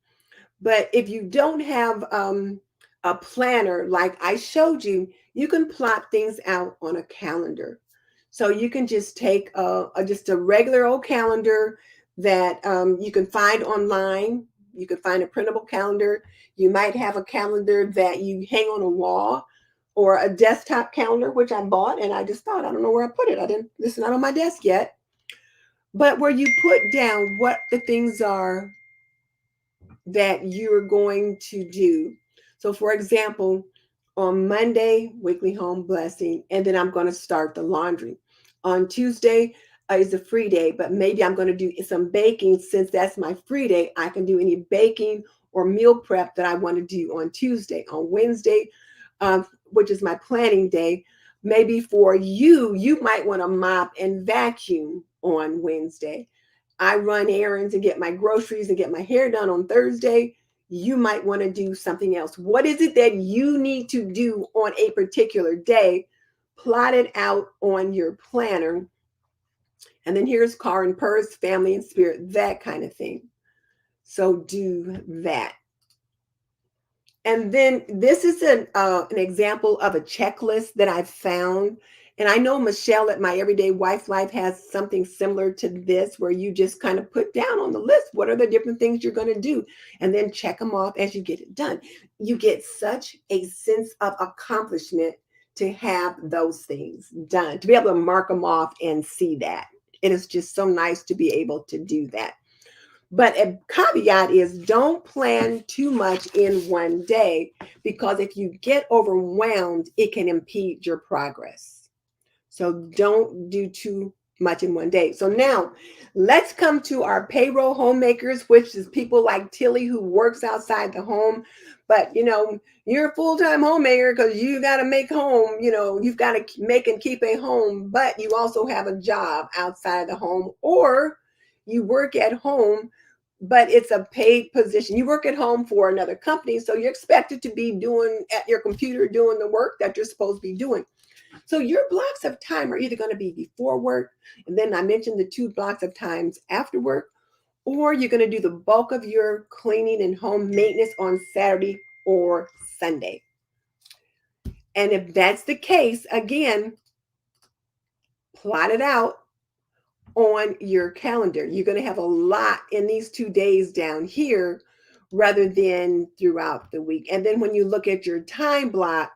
But if you don't have a planner like I showed you, you can plot things out on a calendar. So you can just take just a regular old calendar that you can find online. You can find a printable calendar. You might have a calendar that you hang on a wall, or a desktop calendar, which I bought, and I just thought, I don't know where I put it. I didn't, it's not on my desk yet. But where you put down what the things are that you're going to do. So, for example, on Monday, weekly home blessing, and then I'm going to start the laundry. On Tuesday is a free day, but maybe I'm going to do some baking since that's my free day. I can do any baking or meal prep that I want to do on Tuesday. On Wednesday, which is my planning day, maybe for you, you might want to mop and vacuum on Wednesday. I run errands and get my groceries and get my hair done on Thursday. You might want to do something else. What is it that you need to do on a particular day? Plot it out on your planner. And then here's car and purse, family and spirit, that kind of thing. So do that. And then this is an example of a checklist that I've found. And I know Michelle at My Everyday Wife Life has something similar to this, where you just kind of put down on the list what are the different things you're going to do, and then check them off as you get it done. You get such a sense of accomplishment to have those things done, to be able to mark them off and see that. It is just so nice to be able to do that. But a caveat is don't plan too much in one day, because if you get overwhelmed, it can impede your progress. So don't do too much in one day. So now let's come to our payroll homemakers, which is people like Tilly who works outside the home. But you're a full-time homemaker because you got to make home, you've got to make and keep a home, but you also have a job outside the home, or you work at home, but it's a paid position. You work at home for another company, so you're expected to be doing at your computer, doing the work that you're supposed to be doing. So your blocks of time are either going to be before work, and then I mentioned the 2 blocks of times after work, or you're going to do the bulk of your cleaning and home maintenance on Saturday or Sunday. And if that's the case, again, plot it out on your calendar. You're going to have a lot in these 2 days down here rather than throughout the week. And then when you look at your time block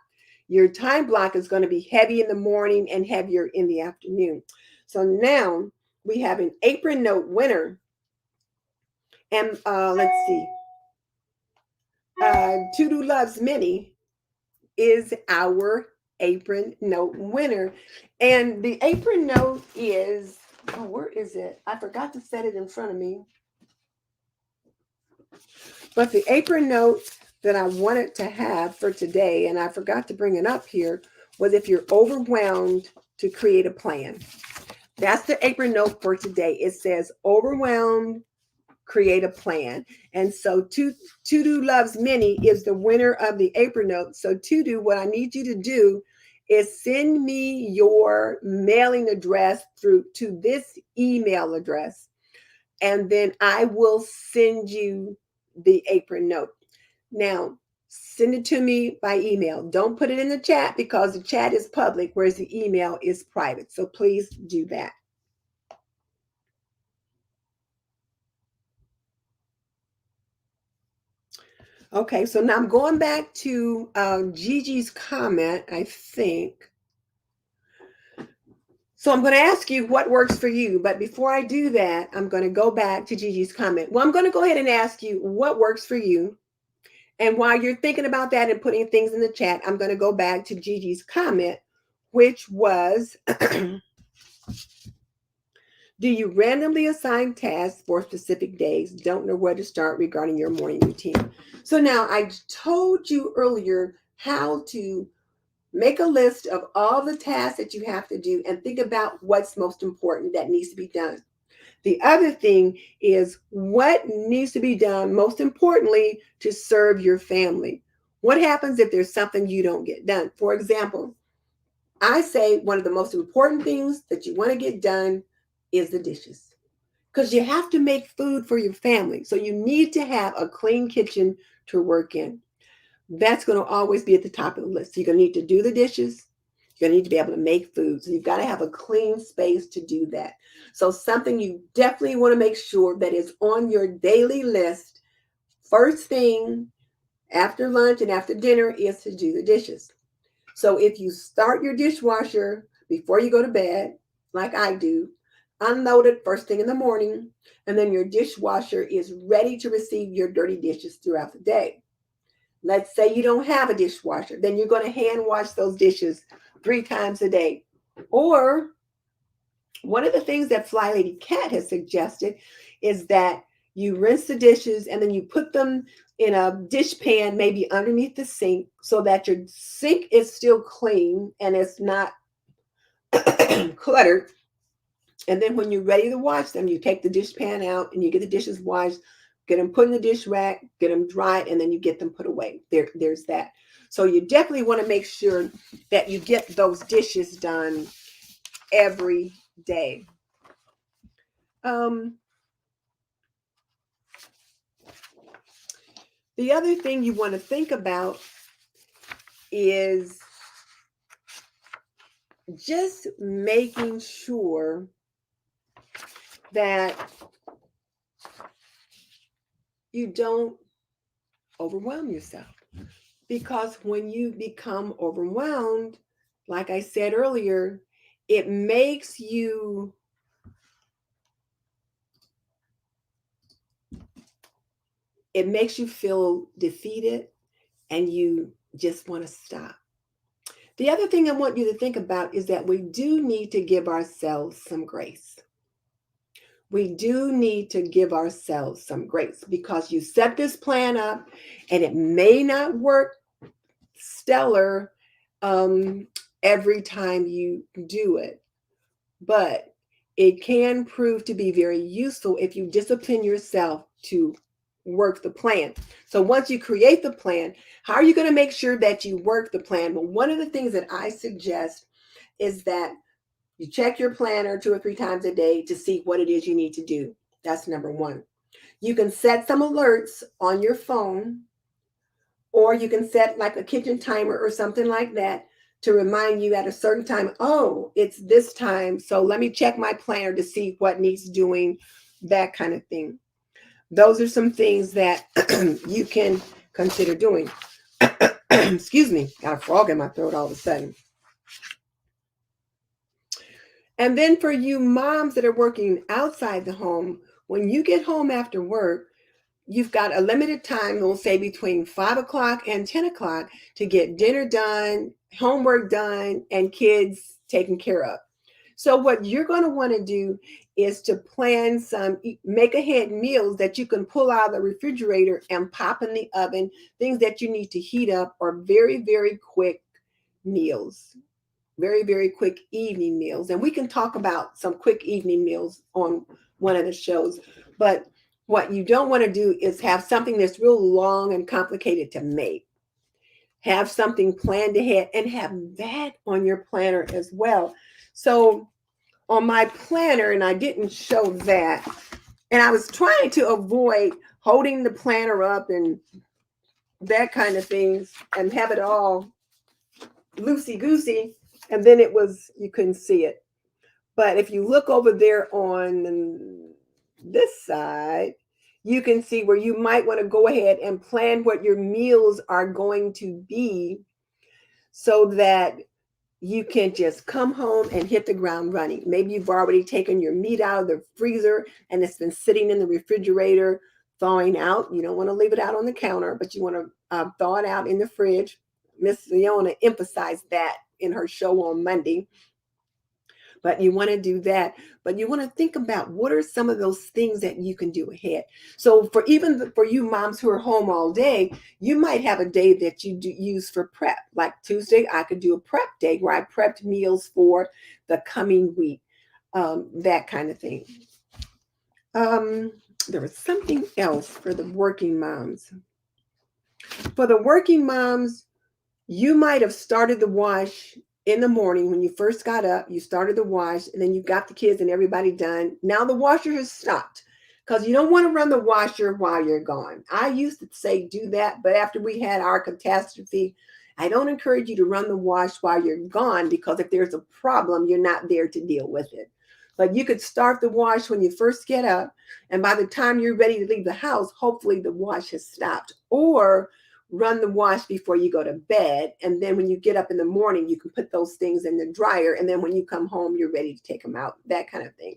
is going to be heavy in the morning and heavier in the afternoon. So now we have an apron note winner. And let's see. To Do Loves Many is our apron note winner. And the apron note is, where is it? I forgot to set it in front of me. But the apron note that I wanted to have for today, and I forgot to bring it up here, was if you're overwhelmed, to create a plan. That's the apron note for today. It says overwhelmed, create a plan. And so To Do Loves Many is the winner of the apron note. So To Do, what I need you to do is send me your mailing address to this email address, and then I will send you the apron note. Now, send it to me by email. Don't put it in the chat, because the chat is public, whereas the email is private. So please do that. Okay, so now I'm going back to Gigi's comment, I think. So I'm going to ask you what works for you. But before I do that, I'm going to go back to Gigi's comment. Well, I'm going to go ahead and ask you what works for you. And while you're thinking about that and putting things in the chat, I'm going to go back to Gigi's comment, which was, do you randomly assign tasks for specific days? Don't know where to start regarding your morning routine. So now I told you earlier how to make a list of all the tasks that you have to do and think about what's most important that needs to be done. The other thing is what needs to be done most importantly to serve your family. What happens if there's something you don't get done? For example, I say one of the most important things that you want to get done is the dishes, because you have to make food for your family. So you need to have a clean kitchen to work in. That's going to always be at the top of the list. So you're going to need to do the dishes. You're going to need to be able to make food. So you've got to have a clean space to do that. So something you definitely want to make sure that is on your daily list first thing after lunch and after dinner is to do the dishes. So if you start your dishwasher before you go to bed, like I do, unload it first thing in the morning, and then your dishwasher is ready to receive your dirty dishes throughout the day. Let's say you don't have a dishwasher, then you're going to hand wash those dishes 3 times a day. Or one of the things that FlyLady Cat has suggested is that you rinse the dishes and then you put them in a dish pan, maybe underneath the sink, so that your sink is still clean and it's not cluttered. And then when you're ready to wash them, you take the dish pan out and you get the dishes washed, get them put in the dish rack, get them dried, and then you get them put away. There's that. So you definitely want to make sure that you get those dishes done every day. Um, the other thing you want to think about is just making sure that you don't overwhelm yourself. Because when you become overwhelmed, like I said earlier, it makes you feel defeated and you just want to stop. The other thing I want you to think about is that we do need to give ourselves some grace. We do need to give ourselves some grace because you set this plan up and it may not work stellar every time you do it, but it can prove to be very useful if you discipline yourself to work the plan. So once you create the plan, how are you going to make sure that you work the plan? Well, one of the things that I suggest is that you check your planner 2 or 3 times a day to see what it is you need to do. That's number one. You can set some alerts on your phone, or you can set like a kitchen timer or something like that to remind you at a certain time, oh, it's this time, so let me check my planner to see what needs doing, that kind of thing. Those are some things that you can consider doing. Excuse me, got a frog in my throat all of a sudden. And then for you moms that are working outside the home, when you get home after work, you've got a limited time, we'll say between 5 o'clock and 10 o'clock, to get dinner done, homework done, and kids taken care of. So what you're going to want to do is to plan some make ahead meals that you can pull out of the refrigerator and pop in the oven, things that you need to heat up, or very, very quick meals, very, very quick evening meals. And we can talk about some quick evening meals on one of the shows. But what you don't want to do is have something that's real long and complicated to make. Have something planned ahead and have that on your planner as well. So on my planner, and I didn't show that, and I was trying to avoid holding the planner up and that kind of things and have it all loosey-goosey, and then you couldn't see it. But if you look over there on this side, you can see where you might want to go ahead and plan what your meals are going to be so that you can just come home and hit the ground running. Maybe you've already taken your meat out of the freezer and it's been sitting in the refrigerator thawing out. You don't want to leave it out on the counter, but you want to thaw it out in the fridge. Miss Leona emphasized that in her show on Monday. But you want to do that. But you want to think about what are some of those things that you can do ahead. So for you moms who are home all day, you might have a day that you use for prep. Like Tuesday, I could do a prep day where I prepped meals for the coming week, that kind of thing. There was something else for the working moms. For the working moms, you might have started the wash in the morning when you first got up. You started the wash and then you got the kids and everybody done. Now the washer has stopped because you don't want to run the washer while you're gone. I used to say do that, but after we had our catastrophe, I don't encourage you to run the wash while you're gone because if there's a problem, you're not there to deal with it. But you could start the wash when you first get up, and by the time you're ready to leave the house, hopefully the wash has stopped. Or run the wash before you go to bed. And then when you get up in the morning, you can put those things in the dryer. And then when you come home, you're ready to take them out, that kind of thing.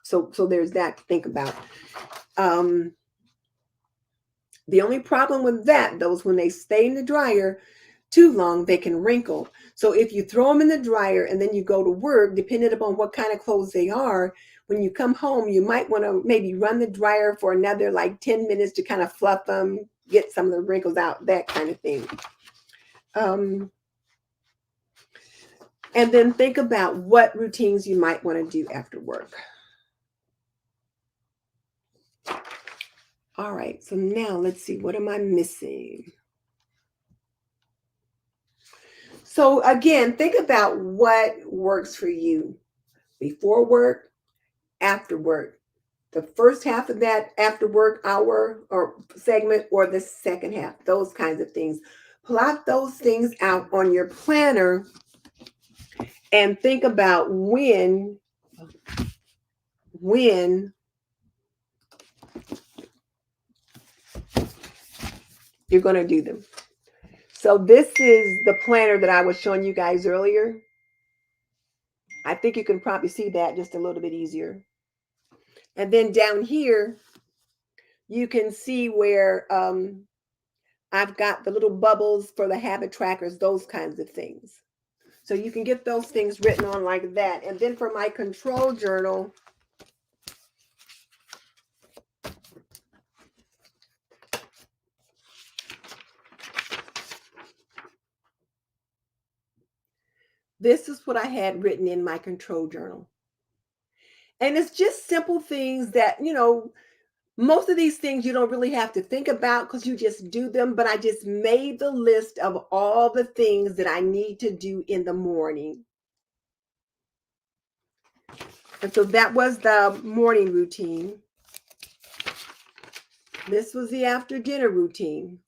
So there's that to think about. The only problem with that, though, is when they stay in the dryer too long, they can wrinkle. So if you throw them in the dryer and then you go to work, depending upon what kind of clothes they are, when you come home, you might want to maybe run the dryer for another like 10 minutes to kind of fluff them, get some of the wrinkles out, that kind of thing. And then think about what routines you might want to do after work. All right, so now let's see, what am I missing? So again, think about what works for you before work, after work. The first half of that after work hour or segment, or the second half, those kinds of things. Plot those things out on your planner and think about when you're going to do them. So this is the planner that I was showing you guys earlier. I think you can probably see that just a little bit easier. And then down here, you can see where I've got the little bubbles for the habit trackers, those kinds of things. So you can get those things written on like that. And then for my control journal, this is what I had written in my control journal. And it's just simple things that, most of these things you don't really have to think about because you just do them. But I just made the list of all the things that I need to do in the morning. And so that was the morning routine. This was the after dinner routine.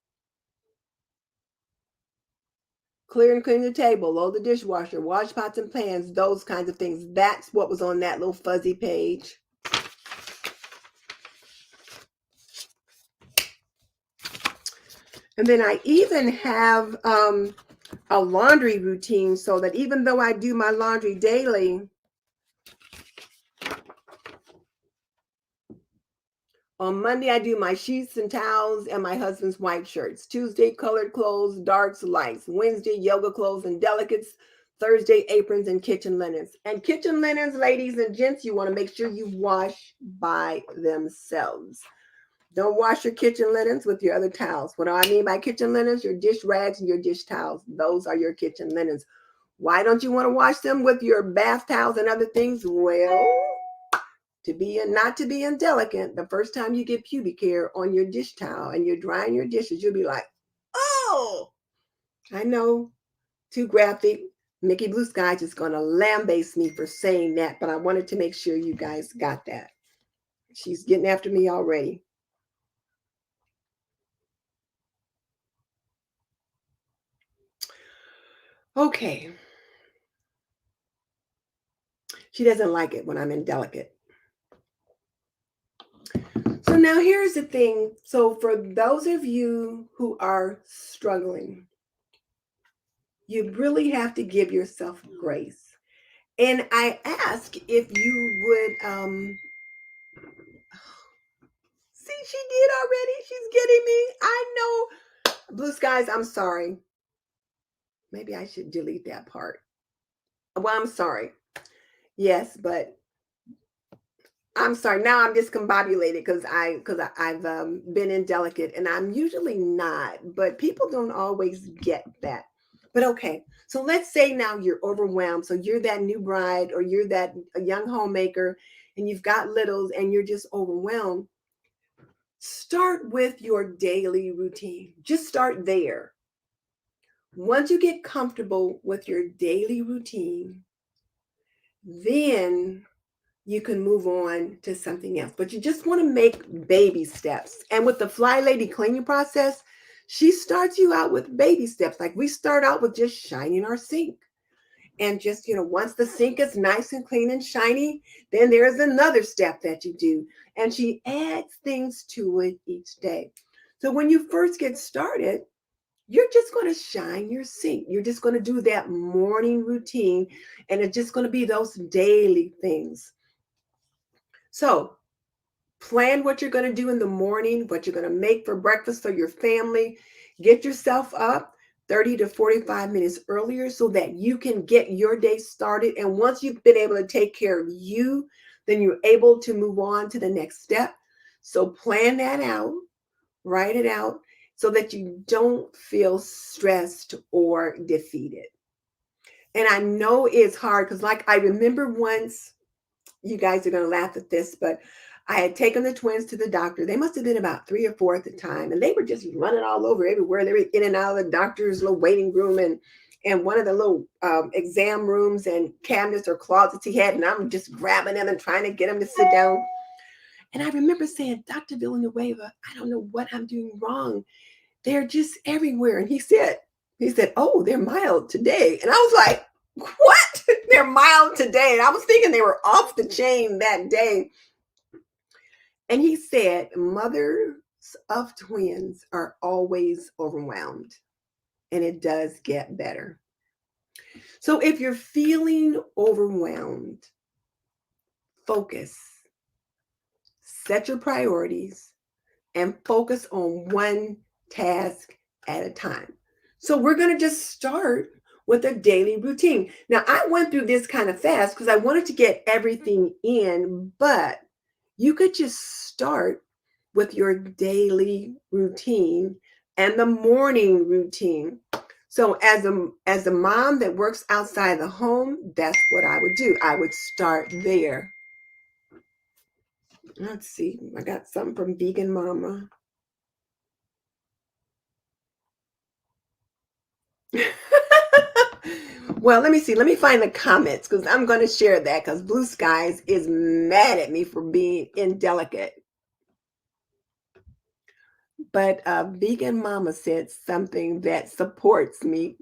Clear and clean the table, load the dishwasher, wash pots and pans, those kinds of things. That's what was on that little fuzzy page. And then I even have a laundry routine, so that even though I do my laundry daily, on Monday, I do my sheets and towels and my husband's white shirts. Tuesday, colored clothes, darks, lights. Wednesday, yoga clothes and delicates. Thursday, aprons and kitchen linens. And kitchen linens, ladies and gents, you want to make sure you wash by themselves. Don't wash your kitchen linens with your other towels. What do I mean by kitchen linens? Your dish rags and your dish towels. Those are your kitchen linens. Why don't you want to wash them with your bath towels and other things? Well, not to be indelicate, the first time you get pubic hair on your dish towel and you're drying your dishes, you'll be like, oh, I know, too graphic. Mickey Blue Sky is going to lambaste me for saying that, but I wanted to make sure you guys got that. She's getting after me already. Okay. She doesn't like it when I'm indelicate. So now here's the thing. So for those of you who are struggling, you really have to give yourself grace. And I ask if you would, see, she did already. She's getting me. I know. Blue skies, I'm sorry. Maybe I should delete that part. Well, I'm sorry. Yes, but I'm sorry. Now I'm discombobulated because I've been indelicate, and I'm usually not. But people don't always get that. But okay, so let's say now you're overwhelmed. So you're that new bride, or you're that young homemaker, and you've got littles, and you're just overwhelmed. Start with your daily routine. Just start there. Once you get comfortable with your daily routine, then you can move on to something else. But you just want to make baby steps. And with the FlyLady cleaning process, she starts you out with baby steps. Like we start out with just shining our sink. And just, once the sink is nice and clean and shiny, then there's another step that you do. And she adds things to it each day. So when you first get started, you're just going to shine your sink. You're just going to do that morning routine, and it's just going to be those daily things. So, plan what you're going to do in the morning, what you're going to make for breakfast for your family. Get yourself up 30 to 45 minutes earlier so that you can get your day started. And once you've been able to take care of you, then you're able to move on to the next step. So plan that out, write it out so that you don't feel stressed or defeated. And I know it's hard because, like, I remember once, you guys are going to laugh at this, but I had taken the twins to the doctor. They must have been about 3 or 4 at the time, and they were just running all over everywhere. They were in and out of the doctor's little waiting room and one of the little exam rooms and cabinets or closets he had, and I'm just grabbing them and trying to get them to sit down. And I remember saying, Dr. Villanueva, I don't know what I'm doing wrong. They're just everywhere. And he said, oh, they're mild today. And I was like, what? They're mild today. And I was thinking they were off the chain that day. And he said, mothers of twins are always overwhelmed, and it does get better. So if you're feeling overwhelmed, focus, set your priorities, and focus on one task at a time. So we're going to just start with a daily routine. Now, I went through this kind of fast because I wanted to get everything in, but you could just start with your daily routine and the morning routine. So as a mom that works outside the home, that's what I would do. I would start there. Let's see. I got something from Vegan Mama. Well, let me see. Let me find the comments because I'm going to share that because Blue Skies is mad at me for being indelicate. But Vegan Mama said something that supports me.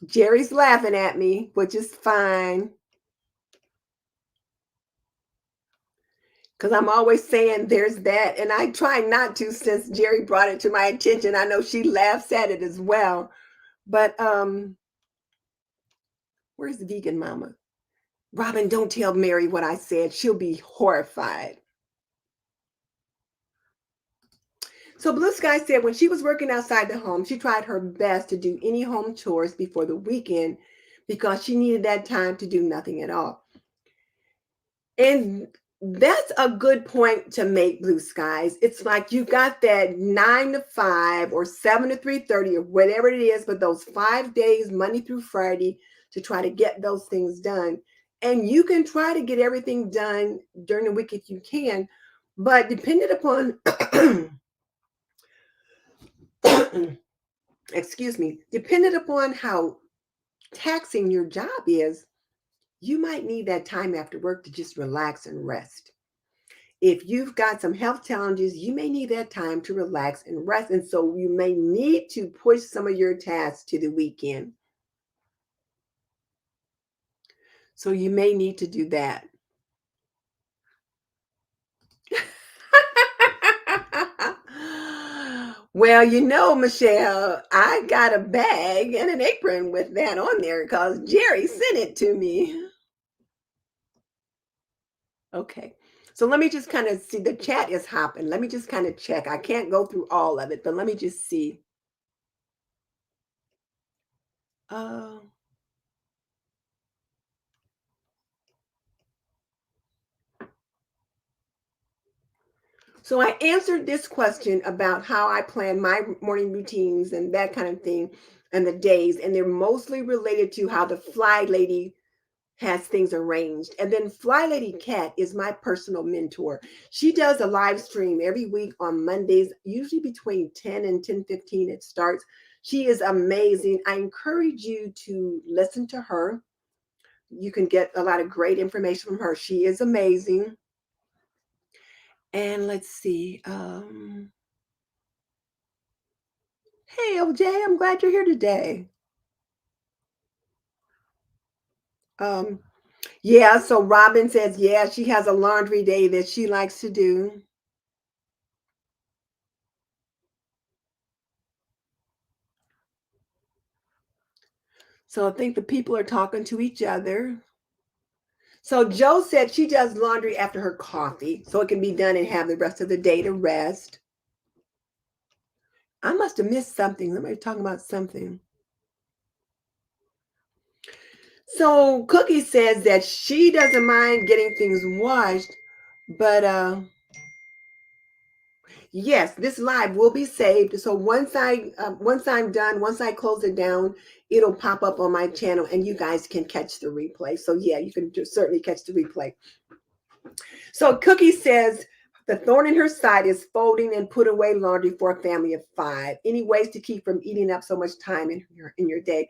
Jerry's laughing at me, which is fine because I'm always saying there's that. And I try not to since Jerry brought it to my attention. I know she laughs at it as well. But where's the Vegan Mama? Robin, don't tell Mary what I said. She'll be horrified. So Blue Sky said when she was working outside the home, she tried her best to do any home chores before the weekend because she needed that time to do nothing at all. And that's a good point to make, Blue Skies. It's like you got that 9 to 5 or 7 to 3:30 or whatever it is, but those 5 days, Monday through Friday, to try to get those things done. And you can try to get everything done during the week if you can, but depending upon excuse me, depending upon how taxing your job is, you might need that time after work to just relax and rest. If you've got some health challenges, you may need that time to relax and rest. And so you may need to push some of your tasks to the weekend. So you may need to do that. Well, Michelle, I got a bag and an apron with that on there because Jerry sent it to me. Okay. So let me just kind of see. The chat is hopping. Let me just kind of check. I can't go through all of it, but let me just see. Uh, so I answered this question about how I plan my morning routines and that kind of thing and the days, and they're mostly related to how the FlyLady has things arranged. And then FlyLady Cat is my personal mentor. She does a live stream every week on Mondays, usually between 10 and 10:15 it starts. She is amazing. I encourage you to listen to her. You can get a lot of great information from her. She is amazing. And let's see. Hey, OJ, I'm glad you're here today. Um, yeah, so Robin says, yeah, she has a laundry day that she likes to do. So I think the people are talking to each other. So Joe said she does laundry after her coffee so it can be done and have the rest of the day to rest. I must have missed something. Somebody talking about something. So Cookie says that she doesn't mind getting things washed, but yes, this live will be saved. So once I'm done, once I close it down, it'll pop up on my channel, and you guys can catch the replay. So yeah, you can certainly catch the replay. So Cookie says the thorn in her side is folding and put away laundry for a family of 5. Any ways to keep from eating up so much time in your day?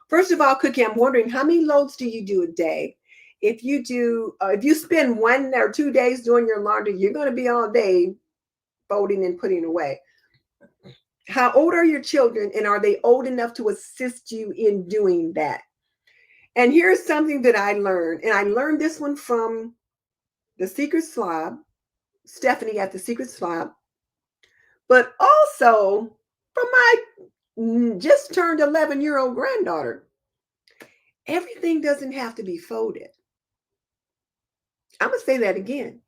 First of all, Cookie, I'm wondering how many loads do you do a day? If you spend 1 or 2 days doing your laundry, you're going to be all day folding and putting away. How old are your children, and are they old enough to assist you in doing that? And here's something that I learned, and I learned this one from the Secret Slob, Stephanie at the Secret Slob, but also from my just turned 11-year-old granddaughter. Everything doesn't have to be folded. I'm going to say that again.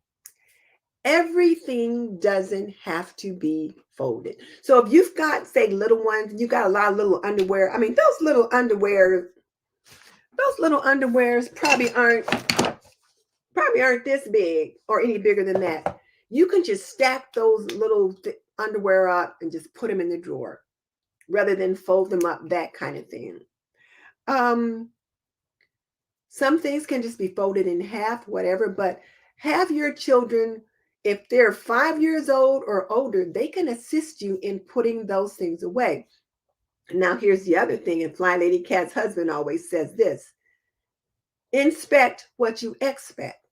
Everything doesn't have to be folded. So if you've got, say, little ones, you got a lot of little underwear. I mean, those little underwears probably aren't this big or any bigger than that. You can just stack those little underwear up and just put them in the drawer rather than fold them up, that kind of thing. Some things can just be folded in half, whatever, but have your children, if they're 5 years old or older, they can assist you in putting those things away. Now, here's the other thing, and FlyLady Cat's husband always says this: inspect what you expect.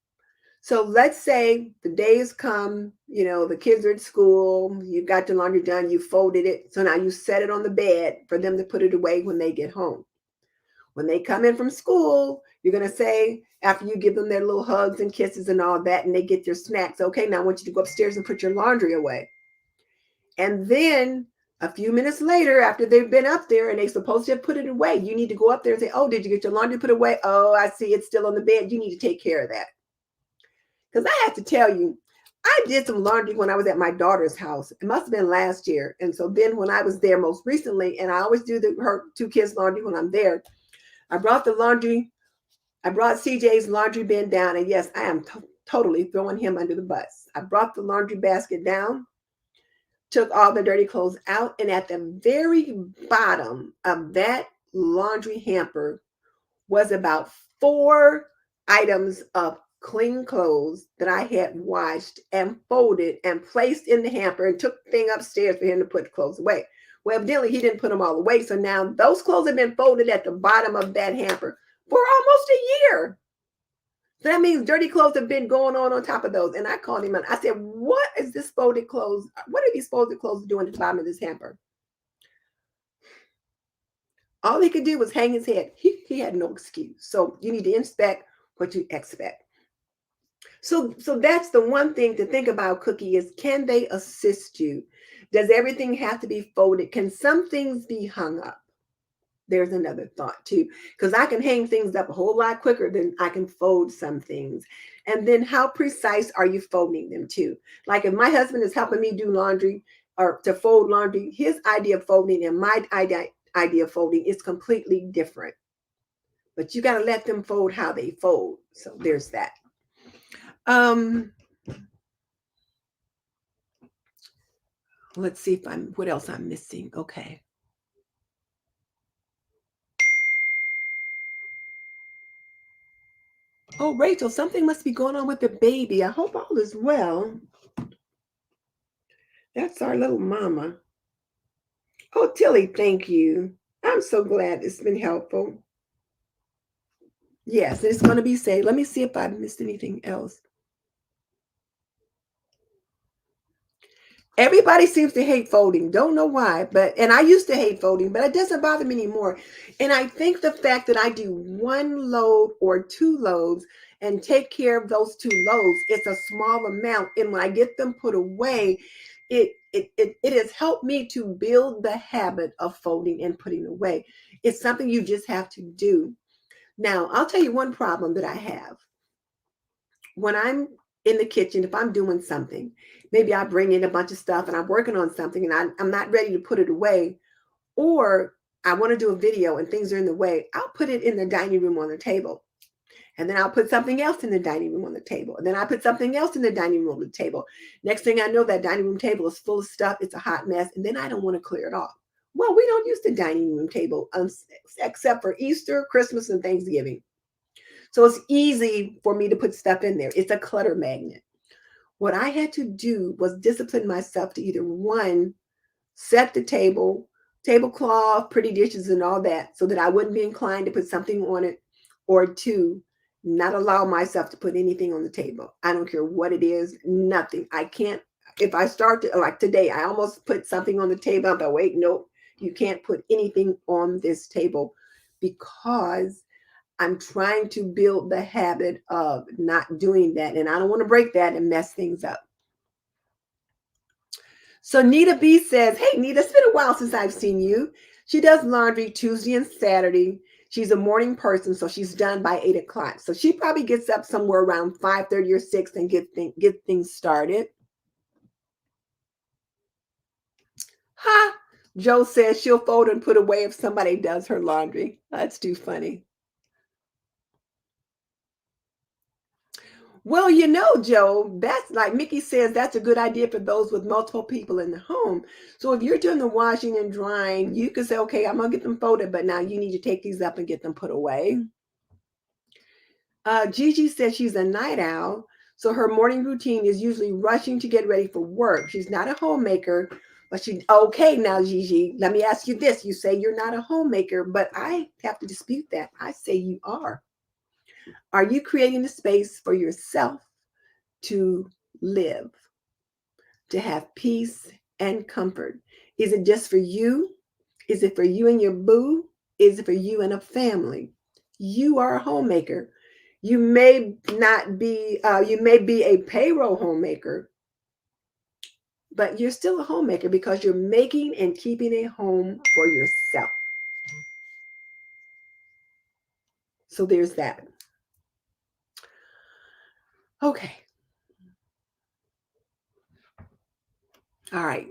So let's say the days come, the kids are at school, you got the laundry done, you folded it. So now you set it on the bed for them to put it away when they get home. When they come in from school, you're going to say, after you give them their little hugs and kisses and all that, and they get their snacks, okay, now I want you to go upstairs and put your laundry away. And then a few minutes later, after they've been up there and they're supposed to have put it away, you need to go up there and say, oh, did you get your laundry put away? Oh, I see it's still on the bed. You need to take care of that. Because I have to tell you, I did some laundry when I was at my daughter's house. It must have been last year. And so then when I was there most recently, and I always do her 2 kids' laundry when I'm there, I brought CJ's laundry bin down, and yes, I am totally throwing him under the bus. I brought the laundry basket down, took all the dirty clothes out, and at the very bottom of that laundry hamper was about 4 items of clean clothes that I had washed and folded and placed in the hamper, and took the thing upstairs for him to put the clothes away. Well, evidently he didn't put them all away. So now those clothes have been folded at the bottom of that hamper for almost a year. So that means dirty clothes have been going on top of those. And I called him and I said, what is this folded clothes? What are these folded clothes doing at the bottom of this hamper? All he could do was hang his head. He had no excuse. So you need to inspect what you expect. So that's the one thing to think about, Cookie, is can they assist you? Does everything have to be folded? Can some things be hung up? There's another thought too, because I can hang things up a whole lot quicker than I can fold some things. And then how precise are you folding them too? Like if my husband is helping me do laundry or to fold laundry, his idea of folding and my idea of folding is completely different. But you got to let them fold how they fold. So there's that. Let's see what else I'm missing. Okay. Oh, Rachel, something must be going on with the baby. I hope all is well. That's our little mama. Oh, Tilly, thank you. I'm so glad it's been helpful. Yes, it's going to be saved. Let me see if I missed anything else. Everybody seems to hate folding. Don't know why, and I used to hate folding, but it doesn't bother me anymore. And I think the fact that I do 1 load or 2 loads and take care of those 2 loads, it's a small amount. And when I get them put away, it has helped me to build the habit of folding and putting away. It's something you just have to do. Now, I'll tell you one problem that I have. When I'm in the kitchen, if I'm doing something, maybe I bring in a bunch of stuff and I'm working on something and I'm not ready to put it away, or I want to do a video and things are in the way, I'll put it in the dining room on the table. And then I'll put something else in the dining room on the table. And then I put something else in the dining room on the table. Next thing I know, that dining room table is full of stuff. It's a hot mess. And then I don't want to clear it off. Well, we don't use the dining room table except for Easter, Christmas, and Thanksgiving. So it's easy for me to put stuff in there. It's a clutter magnet. What I had to do was discipline myself to either one, set the table, tablecloth, pretty dishes, and all that, so that I wouldn't be inclined to put something on it, or two, not allow myself to put anything on the table. I don't care what it is, nothing. I can't, if I start to, like today, I almost put something on the table. I thought, wait, nope, you can't put anything on this table, because I'm trying to build the habit of not doing that. And I don't want to break that and mess things up. So Nita B says, hey, Nita, it's been a while since I've seen you. She does laundry Tuesday and Saturday. She's a morning person, so she's done by 8 o'clock. So she probably gets up somewhere around 5:30 or 6 and get things started. Ha! Joe says she'll fold and put away if somebody does her laundry. That's too funny. Well, Joe, that's like Mickey says, that's a good idea for those with multiple people in the home. So if you're doing the washing and drying, you could say, okay, I'm going to get them folded, but now you need to take these up and get them put away. Gigi says she's a night owl. So her morning routine is usually rushing to get ready for work. She's not a homemaker, but okay, now Gigi, let me ask you this. You say you're not a homemaker, but I have to dispute that. I say you are. Are you creating a space for yourself to live, to have peace and comfort? Is it just for you? Is it for you and your boo? Is it for you and a family? You are a homemaker. You may not be, you may be a payroll homemaker, but you're still a homemaker because you're making and keeping a home for yourself. So there's that. Okay. All right.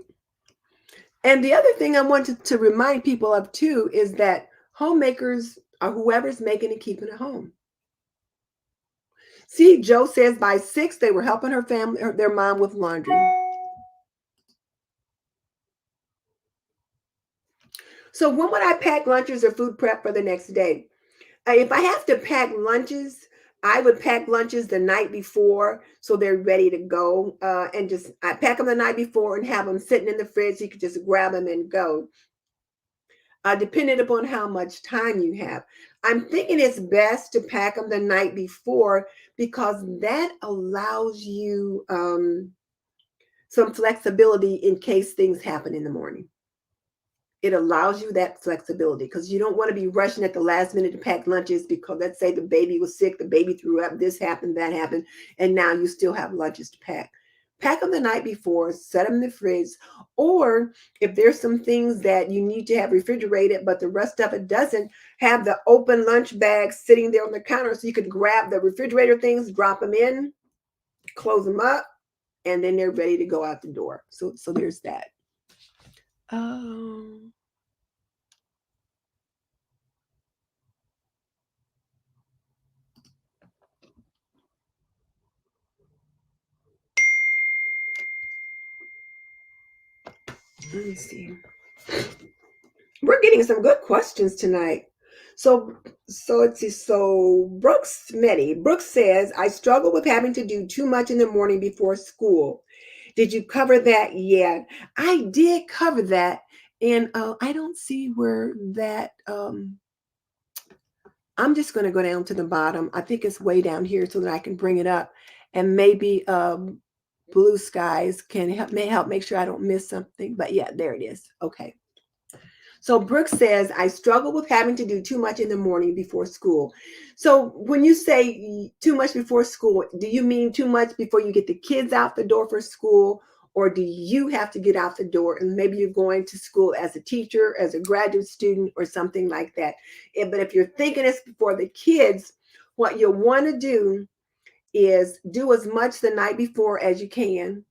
And the other thing I wanted to remind people of too is that homemakers are whoever's making and keeping a home. See, Joe says by 6 they were helping her family, their mom with laundry. So when would I pack lunches or food prep for the next day? If I have to pack lunches, I would pack lunches the night before so they're ready to go. And just I pack them the night before and have them sitting in the fridge so you could just grab them and go. Depending upon how much time you have. I'm thinking it's best to pack them the night before because that allows you some flexibility in case things happen in the morning. It allows you that flexibility because you don't want to be rushing at the last minute to pack lunches because let's say the baby was sick, the baby threw up, this happened, that happened, and now you still have lunches to pack. Pack them the night before, set them in the fridge, or if there's some things that you need to have refrigerated, but the rest of it doesn't, have the open lunch bags sitting there on the counter so you could grab the refrigerator things, drop them in, close them up, and then they're ready to go out the door. So there's that. Oh. Let me see. We're getting some good questions tonight. So let's see. So Brooks says, I struggle with having to do too much in the morning before school. Did you cover that yet? I did cover that. And I don't see where that, I'm just going to go down to the bottom. I think it's way down here so that I can bring it up. And maybe Blue Skies can help make sure I don't miss something. But yeah, there it is. Okay. So Brooks says, I struggle with having to do too much in the morning before school. So when you say too much before school, do you mean too much before you get the kids out the door for school? or do you have to get out the door? And maybe you're going to school as a teacher, as a graduate student, or something like that. But if you're thinking it's for the kids, what you'll want to do is do as much the night before as you can.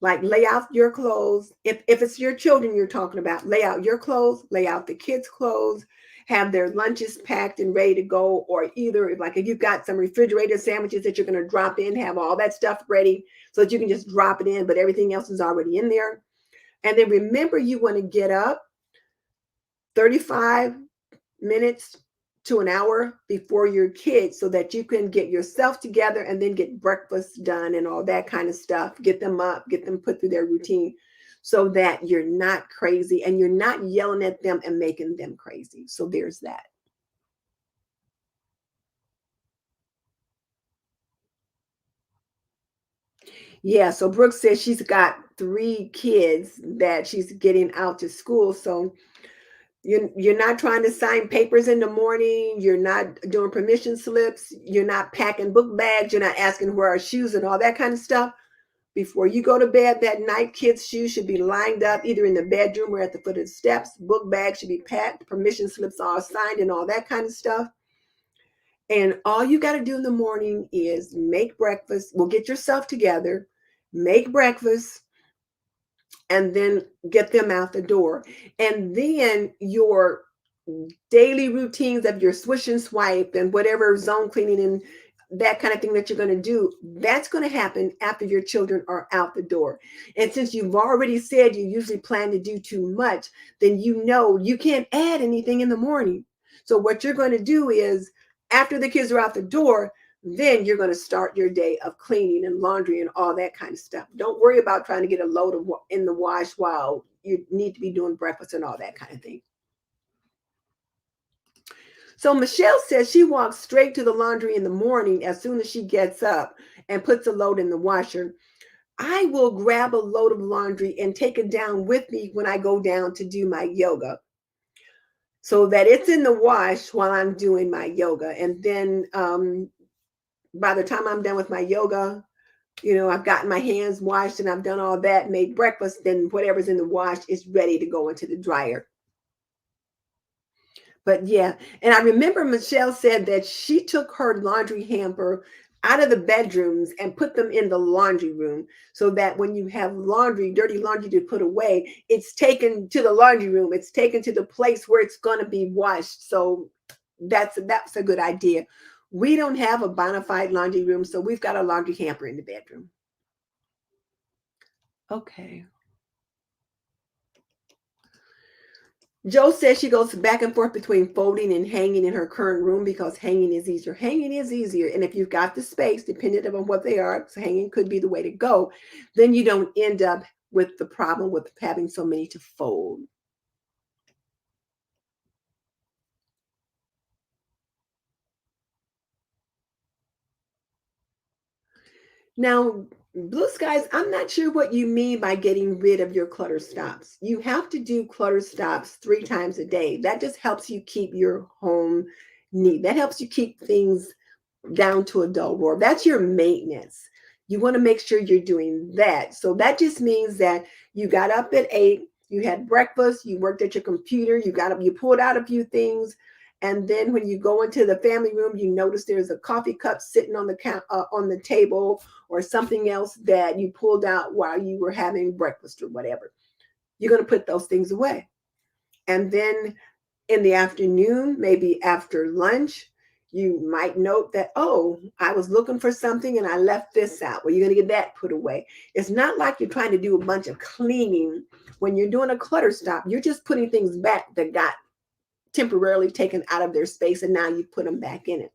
Like lay out your clothes. If it's your children you're talking about, lay out your clothes, lay out the kids' clothes, have their lunches packed and ready to go. Or either like if you've got some refrigerated sandwiches that you're going to drop in, have all that stuff ready so that you can just drop it in, but everything else is already in there. And then remember, you want to get up 35 minutes to an hour before your kids so that you can get yourself together and then get breakfast done and all that kind of stuff. Get them up, get them put through their routine so that you're not crazy and you're not yelling at them and making them crazy. So there's that. Yeah, so Brooke says she's got 3 kids that she's getting out to school. So you're not trying to sign papers in the morning. You're not doing permission slips. You're not packing book bags. You're not asking where are shoes and all that kind of stuff. Before you go to bed that night, kids' shoes should be lined up either in the bedroom or at the foot of the steps. Book bags should be packed. Permission slips all signed and all that kind of stuff. And all you got to do in the morning is make breakfast. Well, get yourself together, make breakfast, and then get them out the door. And then your daily routines of your swish and swipe and whatever zone cleaning and that kind of thing that you're going to do, that's going to happen after your children are out the door. And since you've already said you usually plan to do too much, then you know you can't add anything in the morning. So what you're going to do is after the kids are out the door, then you're going to start your day of cleaning and laundry and all that kind of stuff. Don't worry about trying to get a load of in the wash while you need to be doing breakfast and all that kind of thing. So Michelle says she walks straight to the laundry in the morning as soon as she gets up and puts a load in the washer. I will grab a load of laundry and take it down with me when I go down to do my yoga so that it's in the wash while I'm doing my yoga. And then by the time I'm done with my yoga, I've gotten my hands washed and I've done all that, made breakfast, then whatever's in the wash is ready to go into the dryer. But yeah, and I remember Michelle said that she took her laundry hamper out of the bedrooms and put them in the laundry room so that when you have laundry, dirty laundry to put away, it's taken to the laundry room. It's taken to the place where it's going to be washed. So that's a good idea. We don't have a bona fide laundry room, so we've got a laundry hamper in the bedroom. Okay. Joe says she goes back and forth between folding and hanging in her current room because hanging is easier. Hanging is easier. And if you've got the space, depending on what they are, so hanging could be the way to go, then you don't end up with the problem with having so many to fold. Now, Blue Skies, I'm not sure what you mean by getting rid of your clutter stops. You have to do clutter stops 3 times a day. That just helps you keep your home neat. That helps you keep things down to a dull roar. That's your maintenance. You want to make sure you're doing that. So that just means that you got up at 8, you had breakfast, you worked at your computer, you got up, you pulled out a few things, and then when you go into the family room, you notice there's a coffee cup sitting on the table or something else that you pulled out while you were having breakfast or whatever. You're going to put those things away. And then in the afternoon, maybe after lunch, you might note that, oh, I was looking for something and I left this out. Well, you're going to get that put away. It's not like you're trying to do a bunch of cleaning. When you're doing a clutter stop, you're just putting things back that got temporarily taken out of their space and now you put them back in it.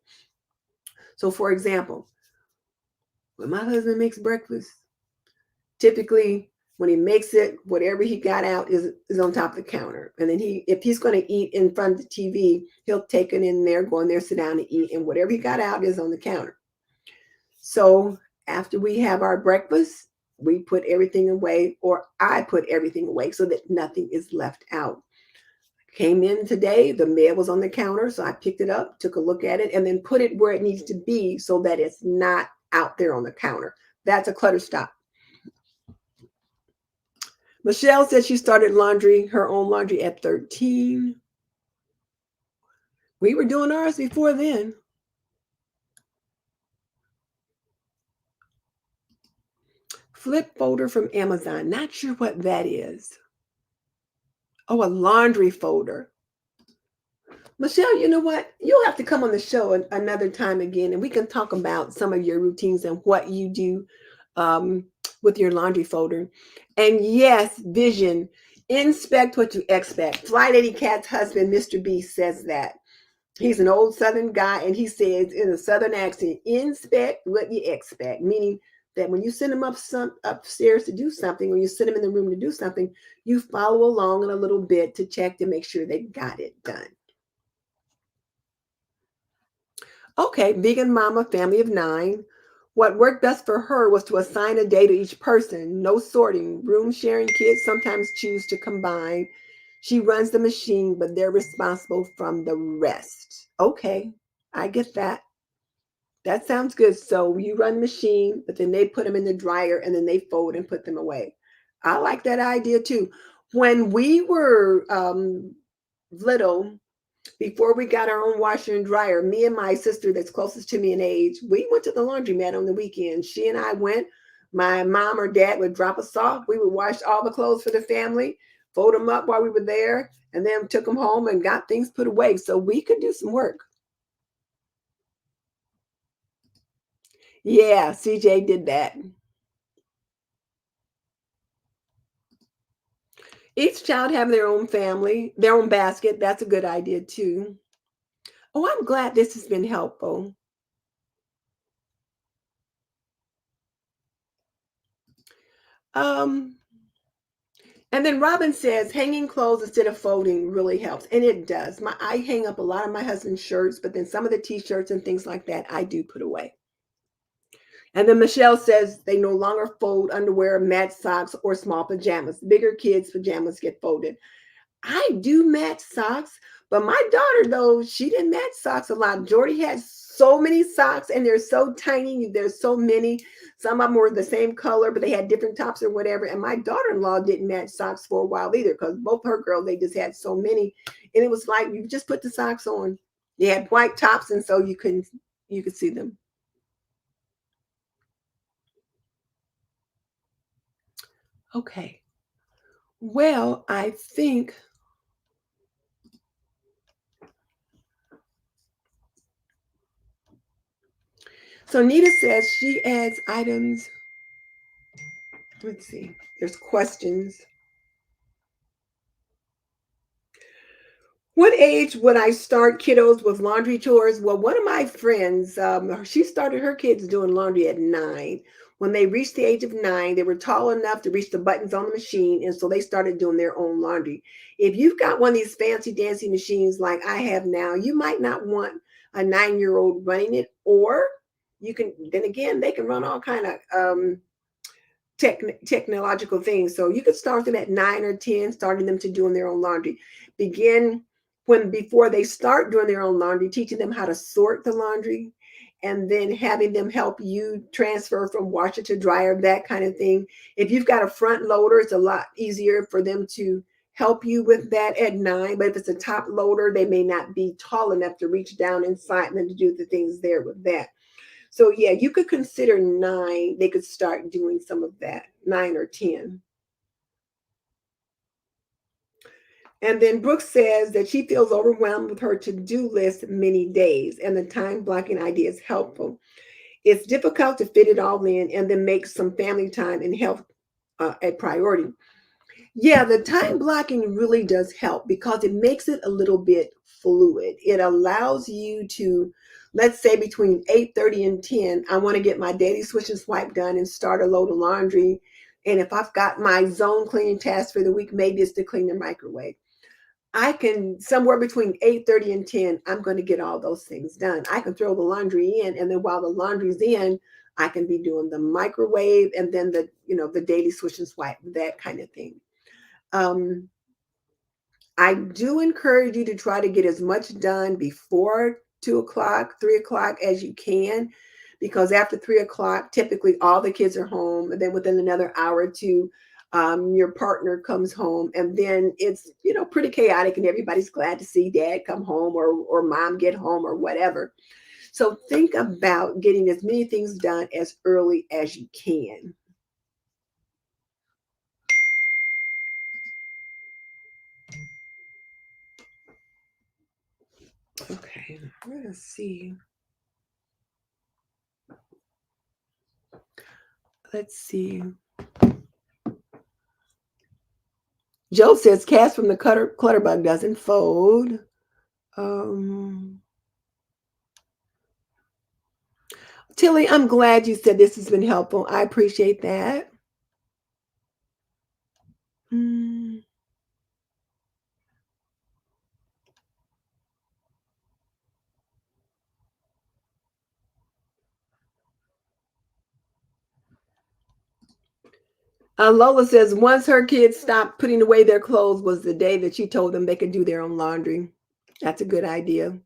So for example, when my husband makes breakfast, typically when he makes it, whatever he got out is on top of the counter. And then if he's going to eat in front of the TV, he'll take it in there, go in there, sit down and eat. And whatever he got out is on the counter. So after we have our breakfast, we put everything away, or I put everything away so that nothing is left out. Came in today, the mail was on the counter. So I picked it up, took a look at it, and then put it where it needs to be so that it's not out there on the counter. That's a clutter stop. Michelle said she started her own laundry at 13. We were doing ours before then. Flip folder from Amazon. Not sure what that is. Oh, a laundry folder. Michelle, you know what? You'll have to come on the show another time again, and we can talk about some of your routines and what you do um, with your laundry folder. And yes, vision, inspect what you expect. FlyLady Cat's husband, Mr. B, says that. He's an old Southern guy, and he says in a Southern accent, inspect what you expect, meaning that when you send him upstairs to do something, or you send him in the room to do something, you follow along in a little bit to check to make sure they got it done. Okay, vegan mama, family of 9. What worked best for her was to assign a day to each person. No sorting. Room sharing kids sometimes choose to combine. She runs the machine, but they're responsible from the rest. Okay, I get that. That sounds good. So you run the machine, but then they put them in the dryer and then they fold and put them away. I like that idea too. When we were little, before we got our own washer and dryer, me and my sister that's closest to me in age, we went to the laundromat on the weekend. She and I went. My mom or dad would drop us off. We would wash all the clothes for the family, fold them up while we were there, and then took them home and got things put away. So we could do some work. Yeah, CJ did that. Each child having their own family, their own basket. That's a good idea too. Oh, I'm glad this has been helpful. Um, And then Robin says hanging clothes instead of folding really helps. And it does. I hang up a lot of my husband's shirts, but then some of the t-shirts and things like that I do put away. And then Michelle says they no longer fold underwear, match socks, or small pajamas. Bigger kids' pajamas get folded. I do match socks, but my daughter, though, she didn't match socks a lot. Jordy had so many socks, and they're so tiny. There's so many. Some of them were the same color, but they had different tops or whatever. And my daughter-in-law didn't match socks for a while either, because both her girls, they just had so many. And it was like you just put the socks on. They had white tops, and so you could see them. Okay. Well, I think so. Nita says she adds items. Let's see. There's questions. What age would I start kiddos with laundry chores? Well, one of my friends, she started her kids doing laundry at 9. When they reached the age of 9, they were tall enough to reach the buttons on the machine, and so they started doing their own laundry. If you've got one of these fancy dancy machines like I have now, you might not want a 9-year-old running it, or you can. Then again, they can run all kind of technological things. So you could start them at 9 or 10, starting them to doing their own laundry. Begin when before they start doing their own laundry, teaching them how to sort the laundry, and then having them help you transfer from washer to dryer, that kind of thing. If you've got a front loader, it's a lot easier for them to help you with that at 9. But if it's a top loader, they may not be tall enough to reach down inside and to do the things there with that. So yeah, you could consider 9. They could start doing some of that, 9 or 10. And then Brooke says that she feels overwhelmed with her to-do list many days, and the time blocking idea is helpful. It's difficult to fit it all in and then make some family time and health a priority. Yeah, the time blocking really does help because it makes it a little bit fluid. It allows you to, let's say between 8:30 and 10, I want to get my daily switch and swipe done and start a load of laundry. And if I've got my zone cleaning task for the week, maybe it's to clean the microwave. I can somewhere between 8:30 and 10, I'm going to get all those things done. I can throw the laundry in, and then while the laundry's in, I can be doing the microwave and then the daily switch and swipe, that kind of thing. Um, I do encourage you to try to get as much done before 2 o'clock, 3 o'clock as you can, because after 3 o'clock, typically all the kids are home. And then within another hour or two, Your partner comes home, and then it's pretty chaotic, and everybody's glad to see dad come home or mom get home or whatever. So think about getting as many things done as early as you can. Okay, let's see. Let's see. Joe says cast from the clutter bug doesn't fold. Um, Tilly, I'm glad you said this has been helpful. I appreciate that. Mm. Lola says once her kids stopped putting away their clothes was the day that she told them they could do their own laundry. That's a good idea.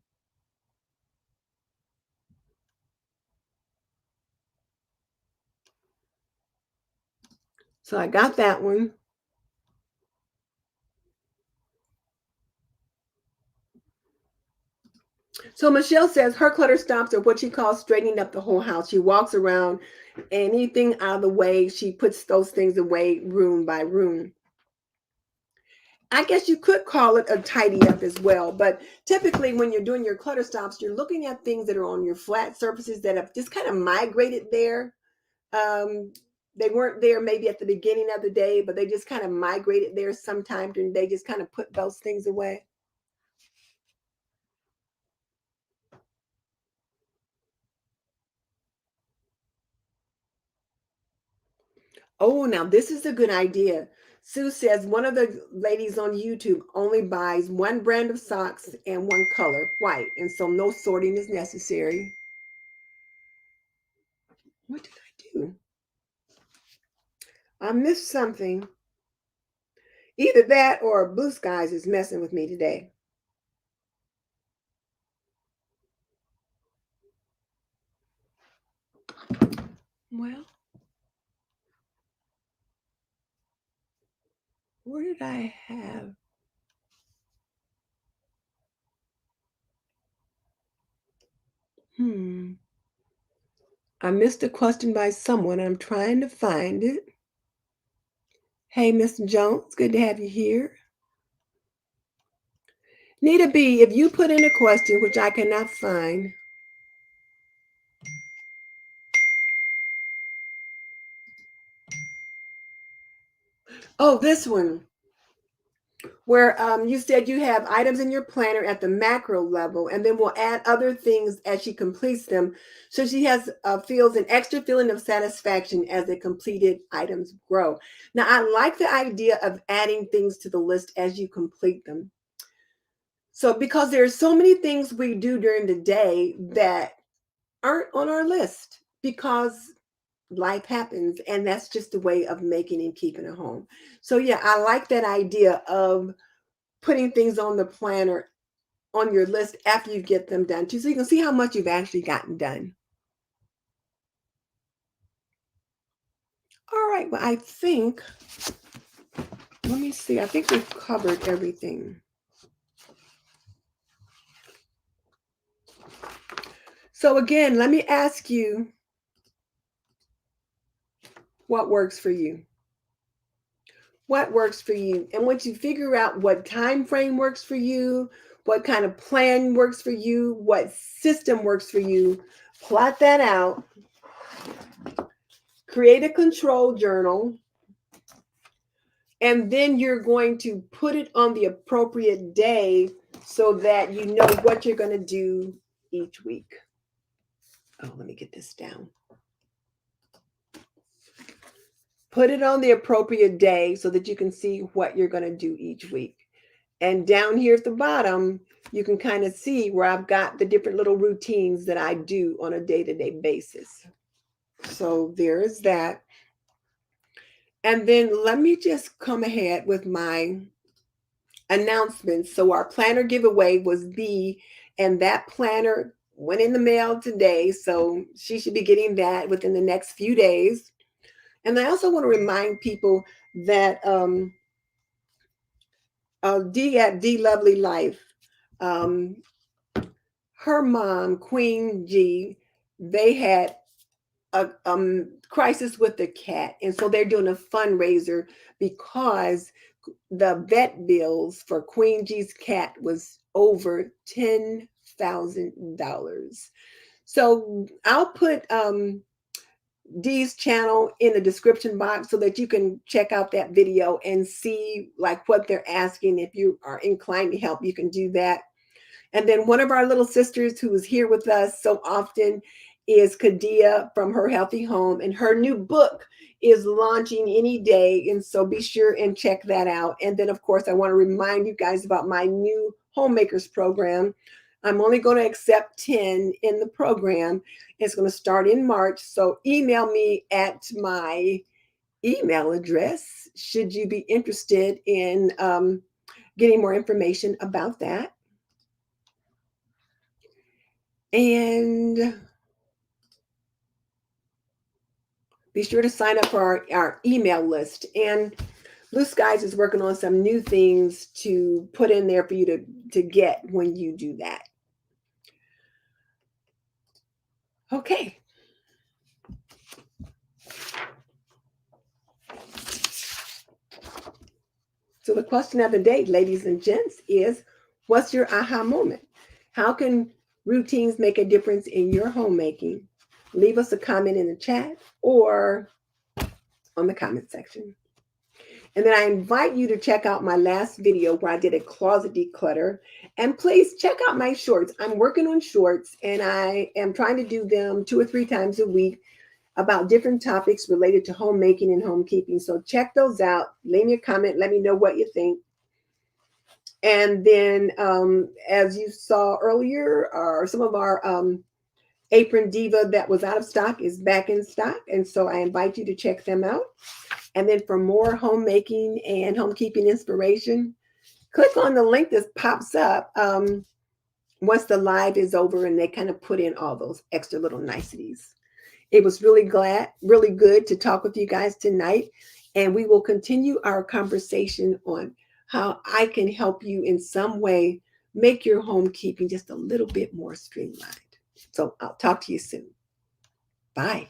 So I got that one. So Michelle says her clutter stops are what she calls straightening up the whole house. She walks around, anything out of the way, she puts those things away room by room. I guess you could call it a tidy up as well, but typically when you're doing your clutter stops, you're looking at things that are on your flat surfaces that have just kind of migrated there. Um, they weren't there maybe at the beginning of the day, but they just kind of migrated there sometime and they just kind of put those things away. Oh, now this is a good idea. Sue says one of the ladies on YouTube only buys one brand of socks and one color, white, and so no sorting is necessary. What did I do? I missed something. Either that or blue skies is messing with me today. Well, what did I have? Hmm. I missed a question by someone. I'm trying to find it. Hey, Mr. Jones, good to have you here. Nita B, if you put in a question, which I cannot find. Oh, this one, where you said you have items in your planner at the macro level, and then we'll add other things as she completes them. So she has feels an extra feeling of satisfaction as the completed items grow. Now, I like the idea of adding things to the list as you complete them. So, because there's so many things we do during the day that aren't on our list because life happens, and that's just a way of making and keeping a home. So, yeah, I like that idea of putting things on the planner on your list after you get them done too, so you can see how much you've actually gotten done. All right, well, I think, let me see, I think we've covered everything. So, again, let me ask you what works for you. What works for you? And once you figure out what time frame works for you, what kind of plan works for you, what system works for you, plot that out, create a control journal, and then you're going to put it on the appropriate day so that you know what you're going to do each week. Oh, let me get this down. Put it on the appropriate day so that you can see what you're going to do each week. And down here at the bottom, you can kind of see where I've got the different little routines that I do on a day-to-day basis. So there is that. And then let me just come ahead with my announcements. So our planner giveaway was B, and that planner went in the mail today. So she should be getting that within the next few days. And I also want to remind people that D at D Lovely Life, um, her mom, Queen G, they had a crisis with the cat. And so they're doing a fundraiser because the vet bills for Queen G's cat was over $10,000. So I'll put Dee's channel in the description box so that you can check out that video and see like what they're asking. If you are inclined to help, you can do that. And then one of our little sisters who is here with us so often is Kadia from Her Healthy Home, and her new book is launching any day. And so be sure and check that out. And then, of course, I want to remind you guys about my new homemakers program. I'm only going to accept 10 in the program. It's going to start in March. So email me at my email address should you be interested in getting more information about that. And be sure to sign up for our email list. And Blue Skies is working on some new things to put in there for you to get when you do that. Okay. So the question of the day, ladies and gents, is what's your aha moment? How can routines make a difference in your homemaking? Leave us a comment in the chat or on the comment section. And then I invite you to check out my last video where I did a closet declutter. And please check out my shorts. I'm working on shorts and I am trying to do them 2 or 3 times a week about different topics related to homemaking and homekeeping. So check those out. Leave me a comment. Let me know what you think. And then as you saw earlier, some of our Apron Diva that was out of stock is back in stock. And so I invite you to check them out. And then for more homemaking and homekeeping inspiration, click on the link that pops up once the live is over and they kind of put in all those extra little niceties. It was really good to talk with you guys tonight. And we will continue our conversation on how I can help you in some way make your homekeeping just a little bit more streamlined. So I'll talk to you soon. Bye.